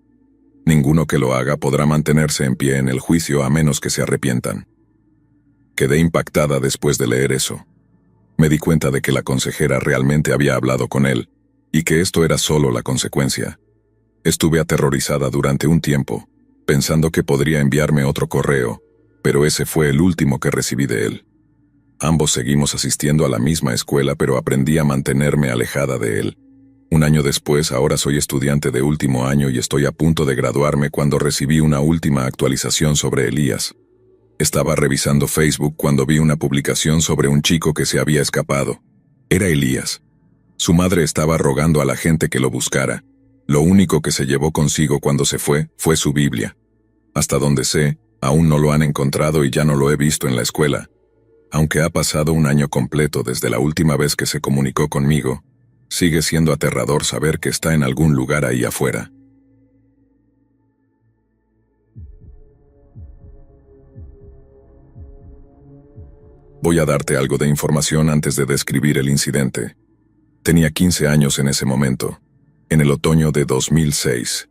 Ninguno que lo haga podrá mantenerse en pie en el juicio a menos que se arrepientan. Quedé impactada después de leer eso. Me di cuenta de que la consejera realmente había hablado con él, y que esto era solo la consecuencia. Estuve aterrorizada durante un tiempo, pensando que podría enviarme otro correo, pero ese fue el último que recibí de él. Ambos seguimos asistiendo a la misma escuela, pero aprendí a mantenerme alejada de él. 1 año después, ahora soy estudiante de último año y estoy a punto de graduarme cuando recibí una última actualización sobre Elías. Estaba revisando Facebook cuando vi una publicación sobre un chico que se había escapado. Era Elías. Su madre estaba rogando a la gente que lo buscara. Lo único que se llevó consigo cuando se fue su Biblia. Hasta donde sé, aún no lo han encontrado y ya no lo he visto en la escuela. Aunque ha pasado 1 año completo desde la última vez que se comunicó conmigo, sigue siendo aterrador saber que está en algún lugar ahí afuera. Voy a darte algo de información antes de describir el incidente. Tenía 15 años en ese momento, en el otoño de 2006.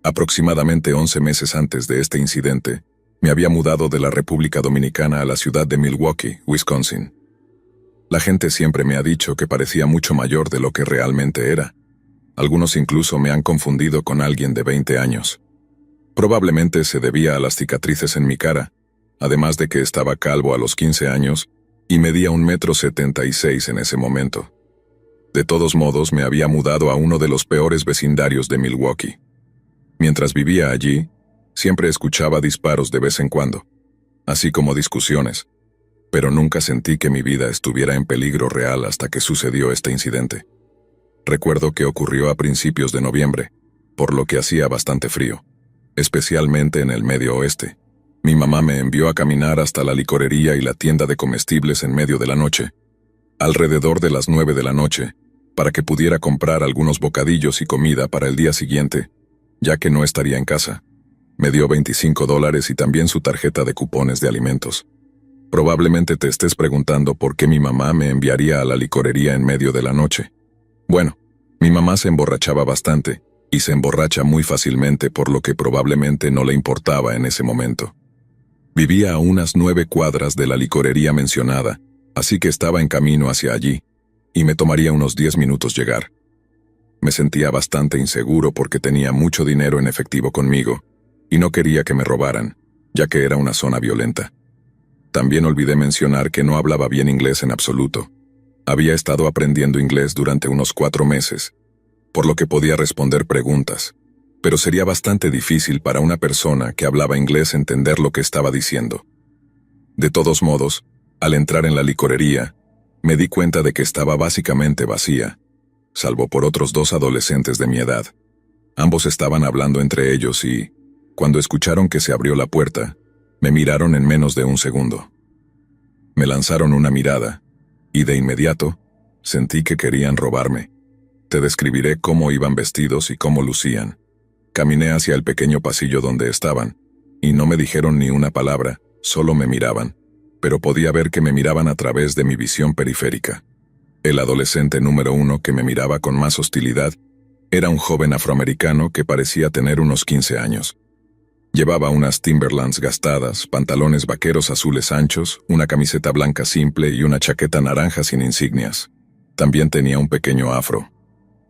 Aproximadamente 11 meses antes de este incidente, me había mudado de la República Dominicana a la ciudad de Milwaukee, Wisconsin. La gente siempre me ha dicho que parecía mucho mayor de lo que realmente era. Algunos incluso me han confundido con alguien de 20 años. Probablemente se debía a las cicatrices en mi cara, además de que estaba calvo a los 15 años y medía 1,76 m en ese momento. De todos modos, me había mudado a uno de los peores vecindarios de Milwaukee. Mientras vivía allí, siempre escuchaba disparos de vez en cuando, así como discusiones, pero nunca sentí que mi vida estuviera en peligro real hasta que sucedió este incidente. Recuerdo que ocurrió a principios de noviembre, por lo que hacía bastante frío, especialmente en el medio oeste. Mi mamá me envió a caminar hasta la licorería y la tienda de comestibles en medio de la noche, alrededor de las 9 de la noche, para que pudiera comprar algunos bocadillos y comida para el día siguiente, ya que no estaría en casa. Me dio $25 y también su tarjeta de cupones de alimentos. Probablemente te estés preguntando por qué mi mamá me enviaría a la licorería en medio de la noche. Bueno, mi mamá se emborrachaba bastante, y se emborracha muy fácilmente, por lo que probablemente no le importaba en ese momento. Vivía a unas 9 cuadras de la licorería mencionada, así que estaba en camino hacia allí, y me tomaría unos 10 minutos llegar. Me sentía bastante inseguro porque tenía mucho dinero en efectivo conmigo, y no quería que me robaran, ya que era una zona violenta. También olvidé mencionar que no hablaba bien inglés en absoluto. Había estado aprendiendo inglés durante unos 4 meses, por lo que podía responder preguntas, pero sería bastante difícil para una persona que hablaba inglés entender lo que estaba diciendo. De todos modos, al entrar en la licorería, me di cuenta de que estaba básicamente vacía, salvo por otros 2 adolescentes de mi edad. Ambos estaban hablando entre ellos y, cuando escucharon que se abrió la puerta, me miraron en menos de un segundo. Me lanzaron una mirada, y de inmediato, sentí que querían robarme. Te describiré cómo iban vestidos y cómo lucían. Caminé hacia el pequeño pasillo donde estaban, y no me dijeron ni una palabra, solo me miraban, pero podía ver que me miraban a través de mi visión periférica. El adolescente número 1 que me miraba con más hostilidad era un joven afroamericano que parecía tener unos 15 años. Llevaba unas Timberlands gastadas, pantalones vaqueros azules anchos, una camiseta blanca simple y una chaqueta naranja sin insignias. También tenía un pequeño afro.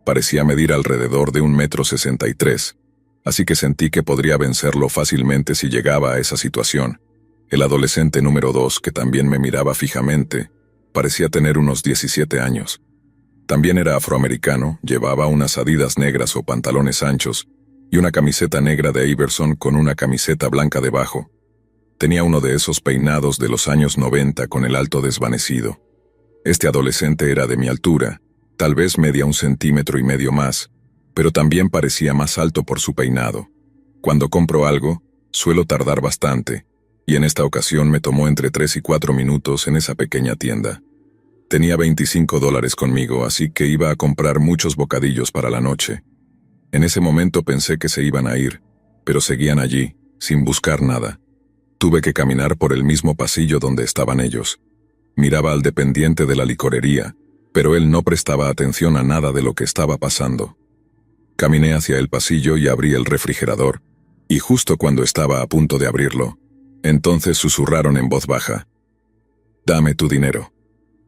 Parecía medir alrededor de 1,63 m, así que sentí que podría vencerlo fácilmente si llegaba a esa situación. El adolescente número 2, que también me miraba fijamente, parecía tener unos 17 años. También era afroamericano, llevaba unas Adidas negras o pantalones anchos y una camiseta negra de Iverson con una camiseta blanca debajo. Tenía uno de esos peinados de los años 90 con el alto desvanecido. Este adolescente era de mi altura, tal vez medía 1,5 cm más, pero también parecía más alto por su peinado. Cuando compro algo, suelo tardar bastante, y en esta ocasión me tomó entre 3 y 4 minutos en esa pequeña tienda. Tenía $25 conmigo, así que iba a comprar muchos bocadillos para la noche. En ese momento pensé que se iban a ir, pero seguían allí, sin buscar nada. Tuve que caminar por el mismo pasillo donde estaban ellos. Miraba al dependiente de la licorería, pero él no prestaba atención a nada de lo que estaba pasando. Caminé hacia el pasillo y abrí el refrigerador, y justo cuando estaba a punto de abrirlo, entonces susurraron en voz baja: «Dame tu dinero».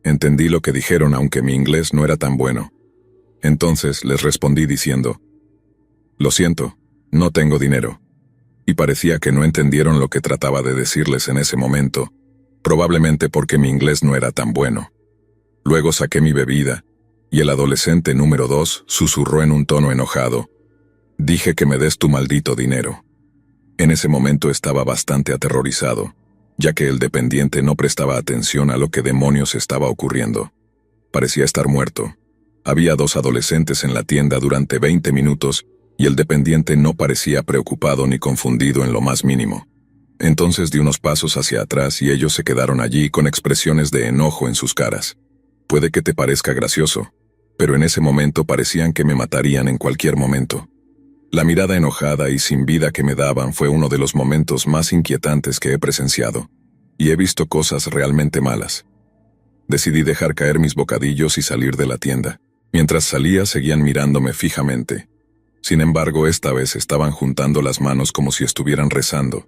Entendí lo que dijeron aunque mi inglés no era tan bueno. Entonces les respondí diciendo: «Lo siento, no tengo dinero». Y parecía que no entendieron lo que trataba de decirles en ese momento, probablemente porque mi inglés no era tan bueno. Luego saqué mi bebida, y el adolescente número 2 susurró en un tono enojado: «Dije que me des tu maldito dinero». En ese momento estaba bastante aterrorizado, ya que el dependiente no prestaba atención a lo que demonios estaba ocurriendo. Parecía estar muerto. Había 2 adolescentes en la tienda durante 20 minutos y el dependiente no parecía preocupado ni confundido en lo más mínimo. Entonces di unos pasos hacia atrás y ellos se quedaron allí con expresiones de enojo en sus caras. Puede que te parezca gracioso, pero en ese momento parecían que me matarían en cualquier momento. La mirada enojada y sin vida que me daban fue uno de los momentos más inquietantes que he presenciado, y he visto cosas realmente malas. Decidí dejar caer mis bocadillos y salir de la tienda. Mientras salía seguían mirándome fijamente. Sin embargo, esta vez estaban juntando las manos como si estuvieran rezando.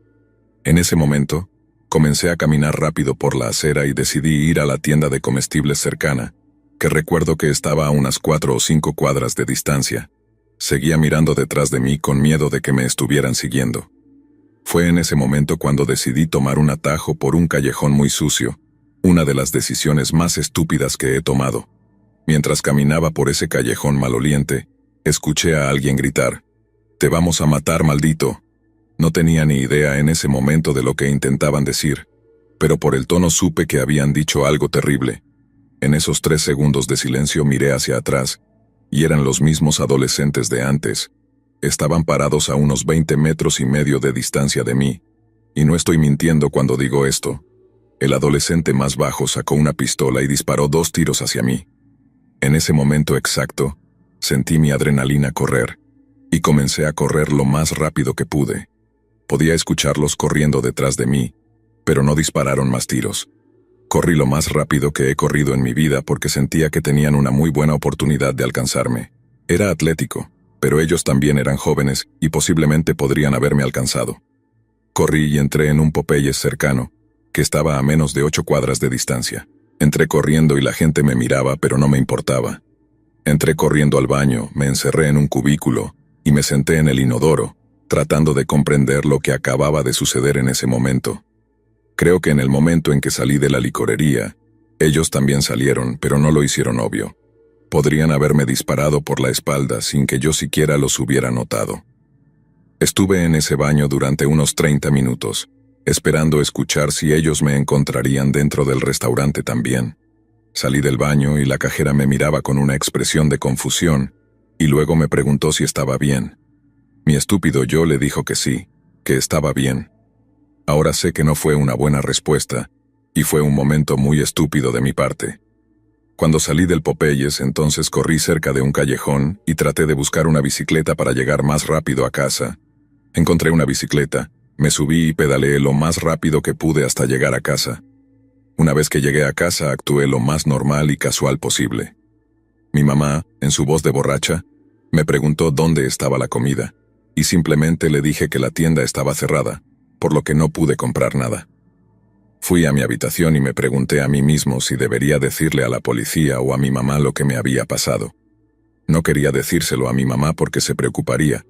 En ese momento, comencé a caminar rápido por la acera y decidí ir a la tienda de comestibles cercana, que recuerdo que estaba a unas 4 o 5 cuadras de distancia. Seguía mirando detrás de mí con miedo de que me estuvieran siguiendo. Fue en ese momento cuando decidí tomar un atajo por un callejón muy sucio, una de las decisiones más estúpidas que he tomado. Mientras caminaba por ese callejón maloliente, escuché a alguien gritar: «Te vamos a matar, maldito». No tenía ni idea en ese momento de lo que intentaban decir, pero por el tono supe que habían dicho algo terrible. En esos 3 segundos de silencio miré hacia atrás, y eran los mismos adolescentes de antes. Estaban parados a unos 20,5 metros de distancia de mí, y no estoy mintiendo cuando digo esto. El adolescente más bajo sacó una pistola y disparó 2 tiros hacia mí. En ese momento exacto, sentí mi adrenalina correr, y comencé a correr lo más rápido que pude. Podía escucharlos corriendo detrás de mí, pero no dispararon más tiros. Corrí lo más rápido que he corrido en mi vida porque sentía que tenían una muy buena oportunidad de alcanzarme. Era atlético, pero ellos también eran jóvenes y posiblemente podrían haberme alcanzado. Corrí y entré en un Popeyes cercano, que estaba a menos de 8 cuadras de distancia. Entré corriendo y la gente me miraba, pero no me importaba. Entré corriendo al baño, me encerré en un cubículo y me senté en el inodoro, tratando de comprender lo que acababa de suceder en ese momento. Creo que en el momento en que salí de la licorería, ellos también salieron, pero no lo hicieron obvio. Podrían haberme disparado por la espalda sin que yo siquiera los hubiera notado. Estuve en ese baño durante unos 30 minutos, esperando escuchar si ellos me encontrarían dentro del restaurante también. Salí del baño y la cajera me miraba con una expresión de confusión, y luego me preguntó si estaba bien. Mi estúpido yo le dijo que sí, que estaba bien. Ahora sé que no fue una buena respuesta, y fue un momento muy estúpido de mi parte. Cuando salí del Popeyes, entonces corrí cerca de un callejón y traté de buscar una bicicleta para llegar más rápido a casa. Encontré una bicicleta, me subí y pedaleé lo más rápido que pude hasta llegar a casa. Una vez que llegué a casa, actué lo más normal y casual posible. Mi mamá, en su voz de borracha, me preguntó dónde estaba la comida, y simplemente le dije que la tienda estaba cerrada, por lo que no pude comprar nada. Fui a mi habitación y me pregunté a mí mismo si debería decirle a la policía o a mi mamá lo que me había pasado. No quería decírselo a mi mamá porque se preocuparía,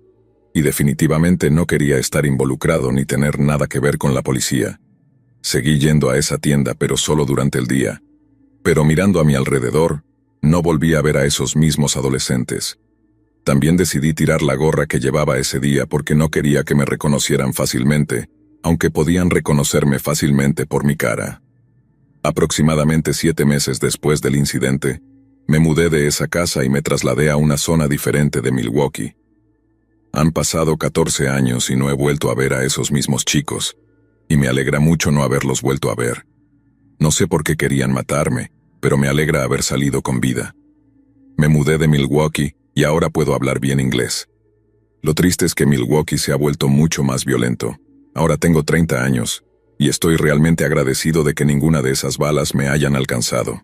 y definitivamente no quería estar involucrado ni tener nada que ver con la policía. Seguí yendo a esa tienda, pero solo durante el día. Pero mirando a mi alrededor, no volví a ver a esos mismos adolescentes. También decidí tirar la gorra que llevaba ese día porque no quería que me reconocieran fácilmente, aunque podían reconocerme fácilmente por mi cara. Aproximadamente 7 meses después del incidente, me mudé de esa casa y me trasladé a una zona diferente de Milwaukee. Han pasado 14 años y no he vuelto a ver a esos mismos chicos, y me alegra mucho no haberlos vuelto a ver. No sé por qué querían matarme, pero me alegra haber salido con vida. Me mudé de Milwaukee y ahora puedo hablar bien inglés. Lo triste es que Milwaukee se ha vuelto mucho más violento. Ahora tengo 30 años, y estoy realmente agradecido de que ninguna de esas balas me hayan alcanzado.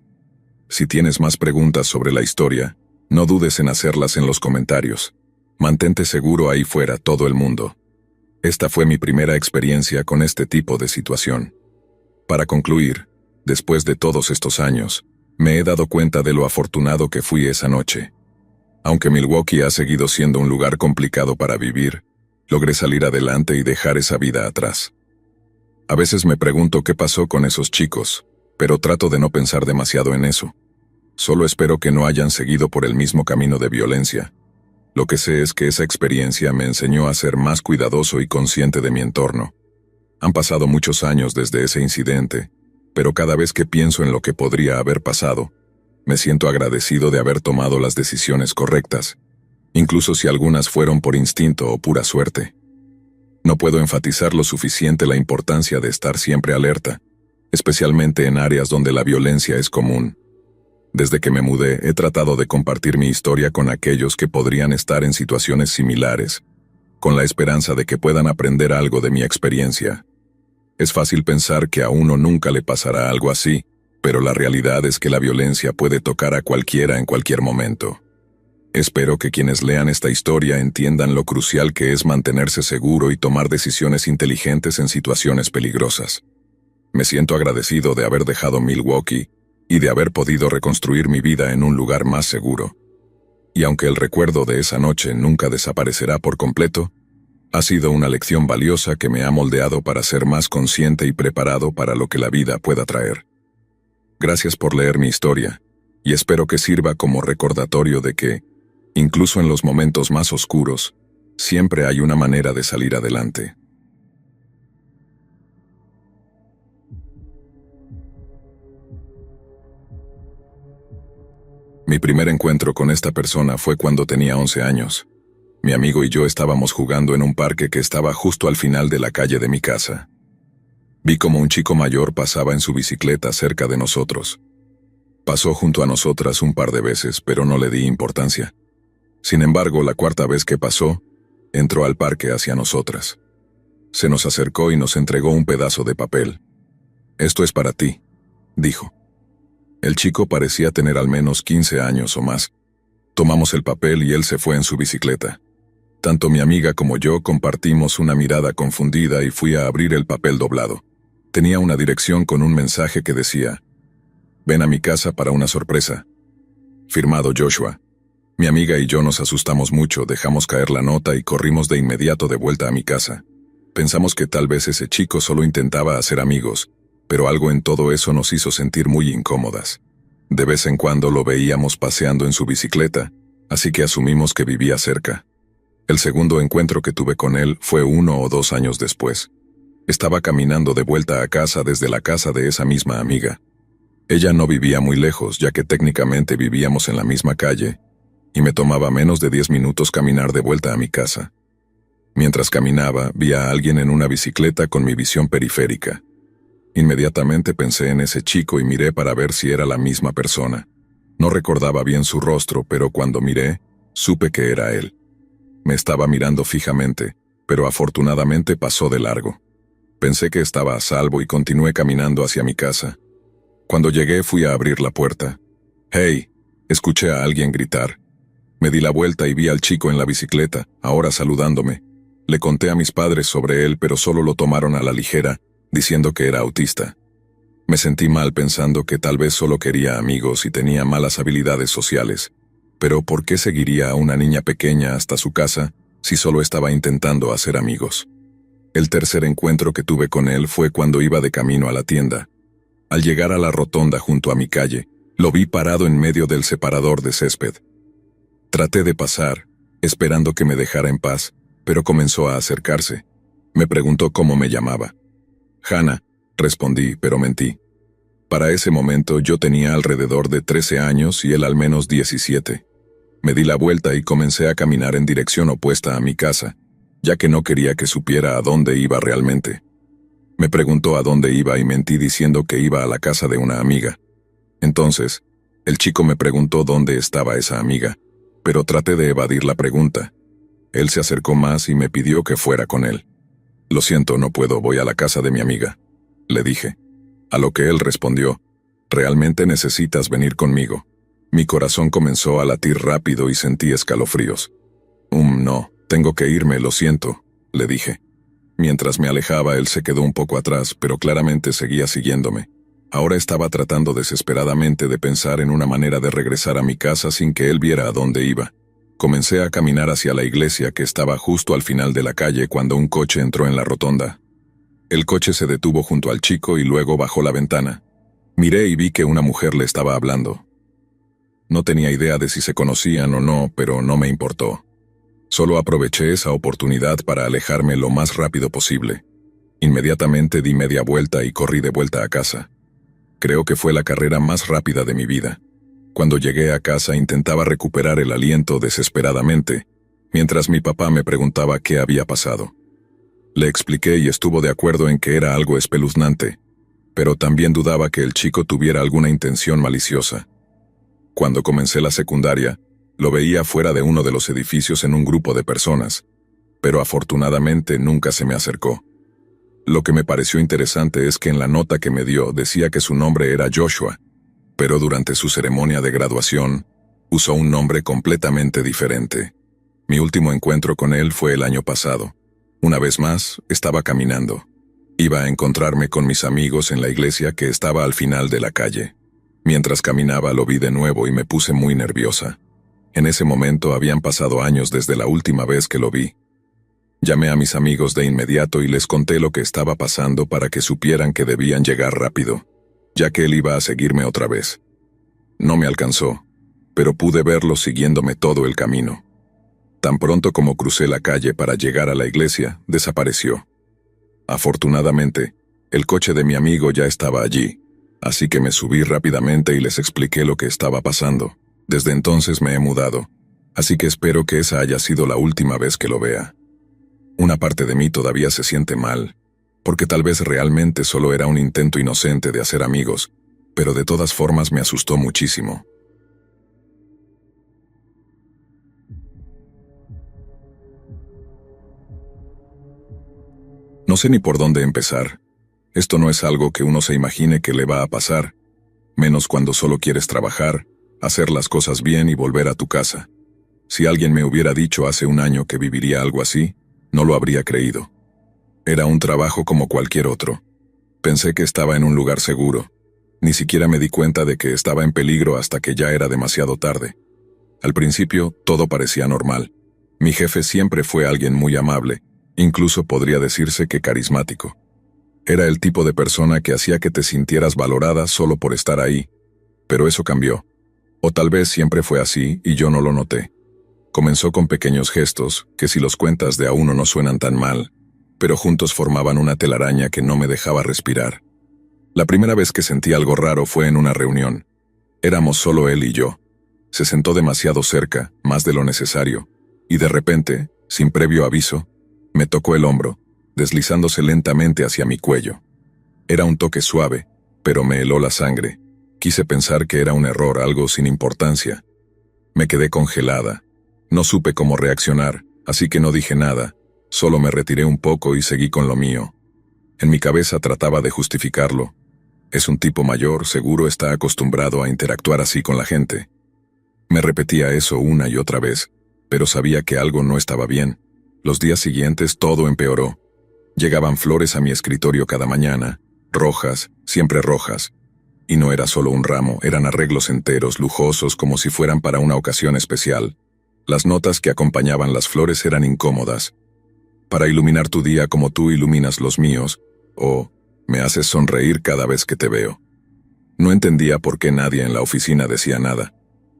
Si tienes más preguntas sobre la historia, no dudes en hacerlas en los comentarios. Mantente seguro ahí fuera, todo el mundo. Esta fue mi primera experiencia con este tipo de situación. Para concluir, después de todos estos años, me he dado cuenta de lo afortunado que fui esa noche. Aunque Milwaukee ha seguido siendo un lugar complicado para vivir, logré salir adelante y dejar esa vida atrás. A veces me pregunto qué pasó con esos chicos, pero trato de no pensar demasiado en eso. Solo espero que no hayan seguido por el mismo camino de violencia. Lo que sé es que esa experiencia me enseñó a ser más cuidadoso y consciente de mi entorno. Han pasado muchos años desde ese incidente, pero cada vez que pienso en lo que podría haber pasado, me siento agradecido de haber tomado las decisiones correctas, incluso si algunas fueron por instinto o pura suerte. No puedo enfatizar lo suficiente la importancia de estar siempre alerta, especialmente en áreas donde la violencia es común. Desde que me mudé, he tratado de compartir mi historia con aquellos que podrían estar en situaciones similares, con la esperanza de que puedan aprender algo de mi experiencia. Es fácil pensar que a uno nunca le pasará algo así, pero la realidad es que la violencia puede tocar a cualquiera en cualquier momento. Espero que quienes lean esta historia entiendan lo crucial que es mantenerse seguro y tomar decisiones inteligentes en situaciones peligrosas. Me siento agradecido de haber dejado Milwaukee y de haber podido reconstruir mi vida en un lugar más seguro. Y aunque el recuerdo de esa noche nunca desaparecerá por completo, ha sido una lección valiosa que me ha moldeado para ser más consciente y preparado para lo que la vida pueda traer. Gracias por leer mi historia, y espero que sirva como recordatorio de que, incluso en los momentos más oscuros, siempre hay una manera de salir adelante. Mi primer encuentro con esta persona fue cuando tenía 11 años. Mi amigo y yo estábamos jugando en un parque que estaba justo al final de la calle de mi casa. Vi como un chico mayor pasaba en su bicicleta cerca de nosotros. Pasó junto a nosotras un par de veces, pero no le di importancia. Sin embargo, la cuarta vez que pasó, entró al parque hacia nosotras. Se nos acercó y nos entregó un pedazo de papel. «Esto es para ti», dijo. El chico parecía tener al menos 15 años o más. Tomamos el papel y él se fue en su bicicleta. Tanto mi amiga como yo compartimos una mirada confundida y fui a abrir el papel doblado. Tenía una dirección con un mensaje que decía: «Ven a mi casa para una sorpresa. Firmado Joshua». Mi amiga y yo nos asustamos mucho, dejamos caer la nota y corrimos de inmediato de vuelta a mi casa. Pensamos que tal vez ese chico solo intentaba hacer amigos, pero algo en todo eso nos hizo sentir muy incómodas. De vez en cuando lo veíamos paseando en su bicicleta, así que asumimos que vivía cerca. El segundo encuentro que tuve con él fue 1 o 2 años después. Estaba caminando de vuelta a casa desde la casa de esa misma amiga. Ella no vivía muy lejos, ya que técnicamente vivíamos en la misma calle, y me tomaba menos de 10 minutos caminar de vuelta a mi casa. Mientras caminaba, vi a alguien en una bicicleta con mi visión periférica. Inmediatamente pensé en ese chico y miré para ver si era la misma persona. No recordaba bien su rostro, pero cuando miré, supe que era él. Me estaba mirando fijamente, pero afortunadamente pasó de largo. Pensé que estaba a salvo y continué caminando hacia mi casa. Cuando llegué fui a abrir la puerta. «¡Hey!», escuché a alguien gritar. Me di la vuelta y vi al chico en la bicicleta, ahora saludándome. Le conté a mis padres sobre él, pero solo lo tomaron a la ligera, diciendo que era autista. Me sentí mal pensando que tal vez solo quería amigos y tenía malas habilidades sociales. Pero ¿por qué seguiría a una niña pequeña hasta su casa si solo estaba intentando hacer amigos? El tercer encuentro que tuve con él fue cuando iba de camino a la tienda. Al llegar a la rotonda junto a mi calle, lo vi parado en medio del separador de césped. Traté de pasar, esperando que me dejara en paz, pero comenzó a acercarse. Me preguntó cómo me llamaba. «Hannah», respondí, pero mentí. Para ese momento yo tenía alrededor de 13 años y él al menos 17. Me di la vuelta y comencé a caminar en dirección opuesta a mi casa, ya que no quería que supiera a dónde iba realmente. Me preguntó a dónde iba y mentí diciendo que iba a la casa de una amiga. Entonces, el chico me preguntó dónde estaba esa amiga, pero traté de evadir la pregunta. Él se acercó más y me pidió que fuera con él. «Lo siento, no puedo, voy a la casa de mi amiga», le dije. A lo que él respondió: «¿Realmente necesitas venir conmigo?». Mi corazón comenzó a latir rápido y sentí escalofríos. No, tengo que irme, lo siento», le dije. Mientras me alejaba, él se quedó un poco atrás, pero claramente seguía siguiéndome. Ahora estaba tratando desesperadamente de pensar en una manera de regresar a mi casa sin que él viera a dónde iba. Comencé a caminar hacia la iglesia que estaba justo al final de la calle cuando un coche entró en la rotonda. El coche se detuvo junto al chico y luego bajó la ventana. Miré y vi que una mujer le estaba hablando. No tenía idea de si se conocían o no, pero no me importó. Solo aproveché esa oportunidad para alejarme lo más rápido posible. Inmediatamente di media vuelta y corrí de vuelta a casa. Creo que fue la carrera más rápida de mi vida. Cuando llegué a casa intentaba recuperar el aliento desesperadamente, mientras mi papá me preguntaba qué había pasado. Le expliqué y estuvo de acuerdo en que era algo espeluznante, pero también dudaba que el chico tuviera alguna intención maliciosa. Cuando comencé la secundaria, lo veía fuera de uno de los edificios en un grupo de personas, pero afortunadamente nunca se me acercó. Lo que me pareció interesante es que en la nota que me dio decía que su nombre era Joshua, pero durante su ceremonia de graduación, usó un nombre completamente diferente. Mi último encuentro con él fue el año pasado. Una vez más, estaba caminando. Iba a encontrarme con mis amigos en la iglesia que estaba al final de la calle. Mientras caminaba lo vi de nuevo y me puse muy nerviosa. En ese momento habían pasado años desde la última vez que lo vi. Llamé a mis amigos de inmediato y les conté lo que estaba pasando para que supieran que debían llegar rápido, ya que él iba a seguirme otra vez. No me alcanzó, pero pude verlo siguiéndome todo el camino. Tan pronto como crucé la calle para llegar a la iglesia, desapareció. Afortunadamente, el coche de mi amigo ya estaba allí, así que me subí rápidamente y les expliqué lo que estaba pasando. Desde entonces me he mudado, así que espero que esa haya sido la última vez que lo vea. Una parte de mí todavía se siente mal, porque tal vez realmente solo era un intento inocente de hacer amigos, pero de todas formas me asustó muchísimo. No sé ni por dónde empezar. Esto no es algo que uno se imagine que le va a pasar, menos cuando solo quieres trabajar, hacer las cosas bien y volver a tu casa. Si alguien me hubiera dicho hace un año que viviría algo así, no lo habría creído. Era un trabajo como cualquier otro. Pensé que estaba en un lugar seguro. Ni siquiera me di cuenta de que estaba en peligro hasta que ya era demasiado tarde. Al principio, todo parecía normal. Mi jefe siempre fue alguien muy amable, incluso podría decirse que carismático. Era el tipo de persona que hacía que te sintieras valorada solo por estar ahí. Pero eso cambió. O tal vez siempre fue así y yo no lo noté. Comenzó con pequeños gestos, que si los cuentas de a uno no suenan tan mal, pero juntos formaban una telaraña que no me dejaba respirar. La primera vez que sentí algo raro fue en una reunión. Éramos solo él y yo. Se sentó demasiado cerca, más de lo necesario, y de repente, sin previo aviso, me tocó el hombro, deslizándose lentamente hacia mi cuello. Era un toque suave, pero me heló la sangre. Quise pensar que era un error, algo sin importancia. Me quedé congelada. No supe cómo reaccionar, así que no dije nada, solo me retiré un poco y seguí con lo mío. En mi cabeza trataba de justificarlo. Es un tipo mayor, seguro está acostumbrado a interactuar así con la gente. Me repetía eso una y otra vez, pero sabía que algo no estaba bien. Los días siguientes todo empeoró. Llegaban flores a mi escritorio cada mañana, rojas, siempre rojas. Y no era solo un ramo, eran arreglos enteros, lujosos, como si fueran para una ocasión especial. Las notas que acompañaban las flores eran incómodas. Para iluminar tu día como tú iluminas los míos, o me haces sonreír cada vez que te veo. No entendía por qué nadie en la oficina decía nada.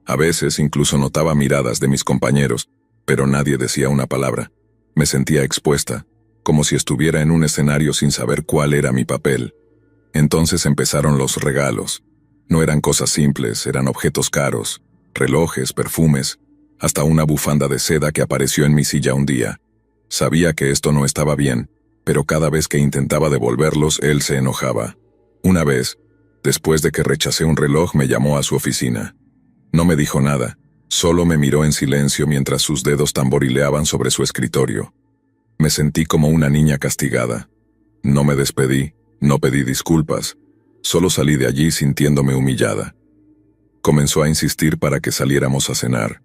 A veces incluso notaba miradas de mis compañeros, pero nadie decía una palabra. Me sentía expuesta, como si estuviera en un escenario sin saber cuál era mi papel. Entonces empezaron los regalos. No eran cosas simples, eran objetos caros, relojes, perfumes, hasta una bufanda de seda que apareció en mi silla un día. Sabía que esto no estaba bien, pero cada vez que intentaba devolverlos, él se enojaba. Una vez, después de que rechacé un reloj, me llamó a su oficina. No me dijo nada, solo me miró en silencio mientras sus dedos tamborileaban sobre su escritorio. Me sentí como una niña castigada. No me despedí, no pedí disculpas, solo salí de allí sintiéndome humillada. Comenzó a insistir para que saliéramos a cenar.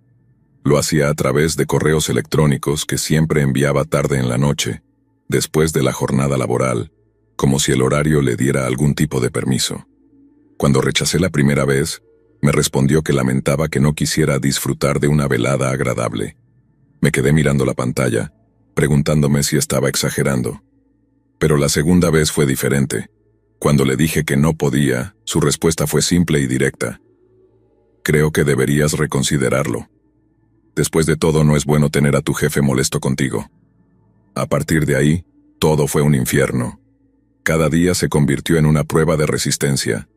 Lo hacía a través de correos electrónicos que siempre enviaba tarde en la noche, después de la jornada laboral, como si el horario le diera algún tipo de permiso. Cuando rechacé la primera vez, me respondió que lamentaba que no quisiera disfrutar de una velada agradable. Me quedé mirando la pantalla, preguntándome si estaba exagerando. Pero la segunda vez fue diferente. Cuando le dije que no podía, su respuesta fue simple y directa. Creo que deberías reconsiderarlo. Después de todo, no es bueno tener a tu jefe molesto contigo. A partir de ahí, todo fue un infierno. Cada día se convirtió en una prueba de resistencia.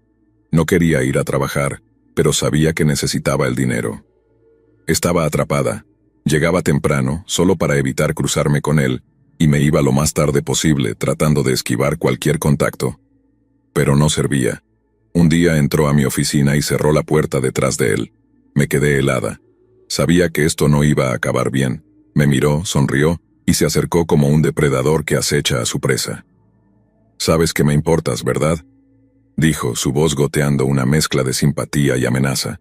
No quería ir a trabajar, pero sabía que necesitaba el dinero. Estaba atrapada. Llegaba temprano, solo para evitar cruzarme con él, y me iba lo más tarde posible, tratando de esquivar cualquier contacto. Pero no servía. Un día entró a mi oficina y cerró la puerta detrás de él. Me quedé helada. Sabía que esto no iba a acabar bien. Me miró, sonrió, y se acercó como un depredador que acecha a su presa. «Sabes que me importas, ¿verdad?», dijo, su voz goteando una mezcla de simpatía y amenaza.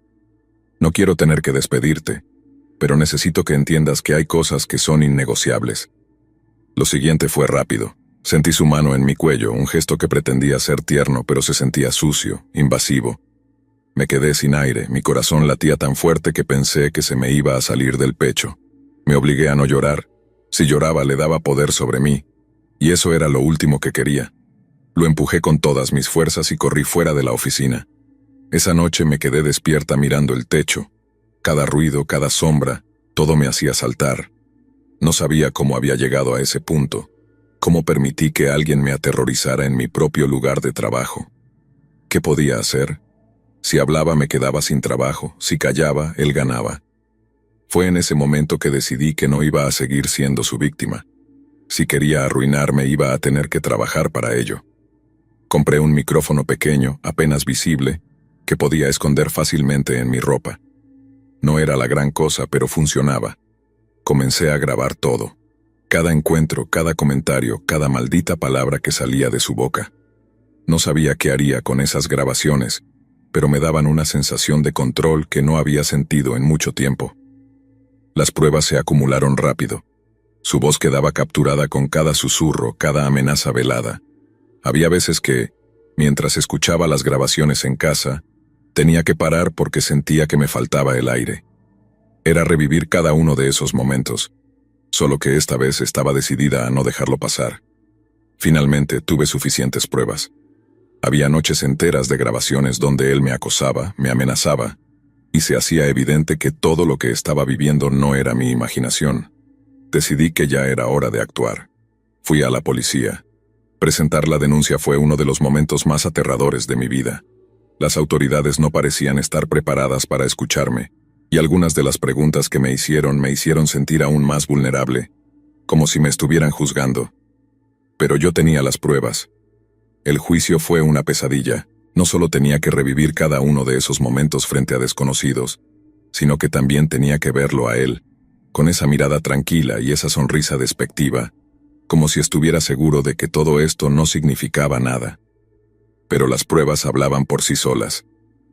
«No quiero tener que despedirte, pero necesito que entiendas que hay cosas que son innegociables». Lo siguiente fue rápido. Sentí su mano en mi cuello, un gesto que pretendía ser tierno, pero se sentía sucio, invasivo. Me quedé sin aire, mi corazón latía tan fuerte que pensé que se me iba a salir del pecho. Me obligué a no llorar. Si lloraba le daba poder sobre mí, y eso era lo último que quería. Lo empujé con todas mis fuerzas y corrí fuera de la oficina. Esa noche me quedé despierta mirando el techo. Cada ruido, cada sombra, todo me hacía saltar. No sabía cómo había llegado a ese punto, cómo permití que alguien me aterrorizara en mi propio lugar de trabajo. ¿Qué podía hacer? Si hablaba me quedaba sin trabajo, si callaba, él ganaba. Fue en ese momento que decidí que no iba a seguir siendo su víctima. Si quería arruinarme iba a tener que trabajar para ello. Compré un micrófono pequeño, apenas visible, que podía esconder fácilmente en mi ropa. No era la gran cosa, pero funcionaba. Comencé a grabar todo. Cada encuentro, cada comentario, cada maldita palabra que salía de su boca. No sabía qué haría con esas grabaciones, pero me daban una sensación de control que no había sentido en mucho tiempo. Las pruebas se acumularon rápido. Su voz quedaba capturada con cada susurro, cada amenaza velada. Había veces que, mientras escuchaba las grabaciones en casa, tenía que parar porque sentía que me faltaba el aire. Era revivir cada uno de esos momentos, solo que esta vez estaba decidida a no dejarlo pasar. Finalmente tuve suficientes pruebas. Había noches enteras de grabaciones donde él me acosaba, me amenazaba. y se hacía evidente que todo lo que estaba viviendo no era mi imaginación. Decidí que ya era hora de actuar. Fui a la policía. Presentar la denuncia fue uno de los momentos más aterradores de mi vida. Las autoridades no parecían estar preparadas para escucharme, y algunas de las preguntas que me hicieron sentir aún más vulnerable, como si me estuvieran juzgando. Pero yo tenía las pruebas. El juicio fue una pesadilla. No solo tenía que revivir cada uno de esos momentos frente a desconocidos, sino que también tenía que verlo a él, con esa mirada tranquila y esa sonrisa despectiva, como si estuviera seguro de que todo esto no significaba nada. Pero las pruebas hablaban por sí solas.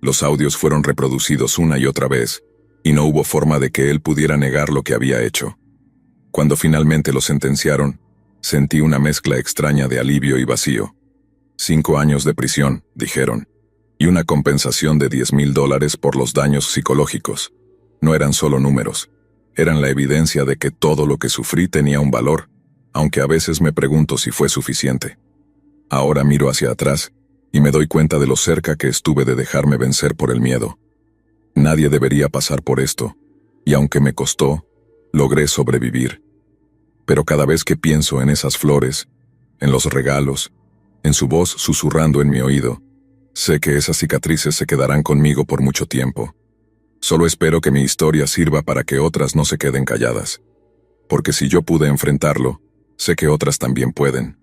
Los audios fueron reproducidos una y otra vez, y no hubo forma de que él pudiera negar lo que había hecho. Cuando finalmente lo sentenciaron, sentí una mezcla extraña de alivio y vacío. 5 años de prisión, dijeron, y una compensación de $10,000 por los daños psicológicos. No eran solo números, eran la evidencia de que todo lo que sufrí tenía un valor, aunque a veces me pregunto si fue suficiente. Ahora miro hacia atrás y me doy cuenta de lo cerca que estuve de dejarme vencer por el miedo. Nadie debería pasar por esto, y aunque me costó, logré sobrevivir. Pero cada vez que pienso en esas flores, en los regalos, en su voz susurrando en mi oído, sé que esas cicatrices se quedarán conmigo por mucho tiempo. Solo espero que mi historia sirva para que otras no se queden calladas. Porque si yo pude enfrentarlo, sé que otras también pueden.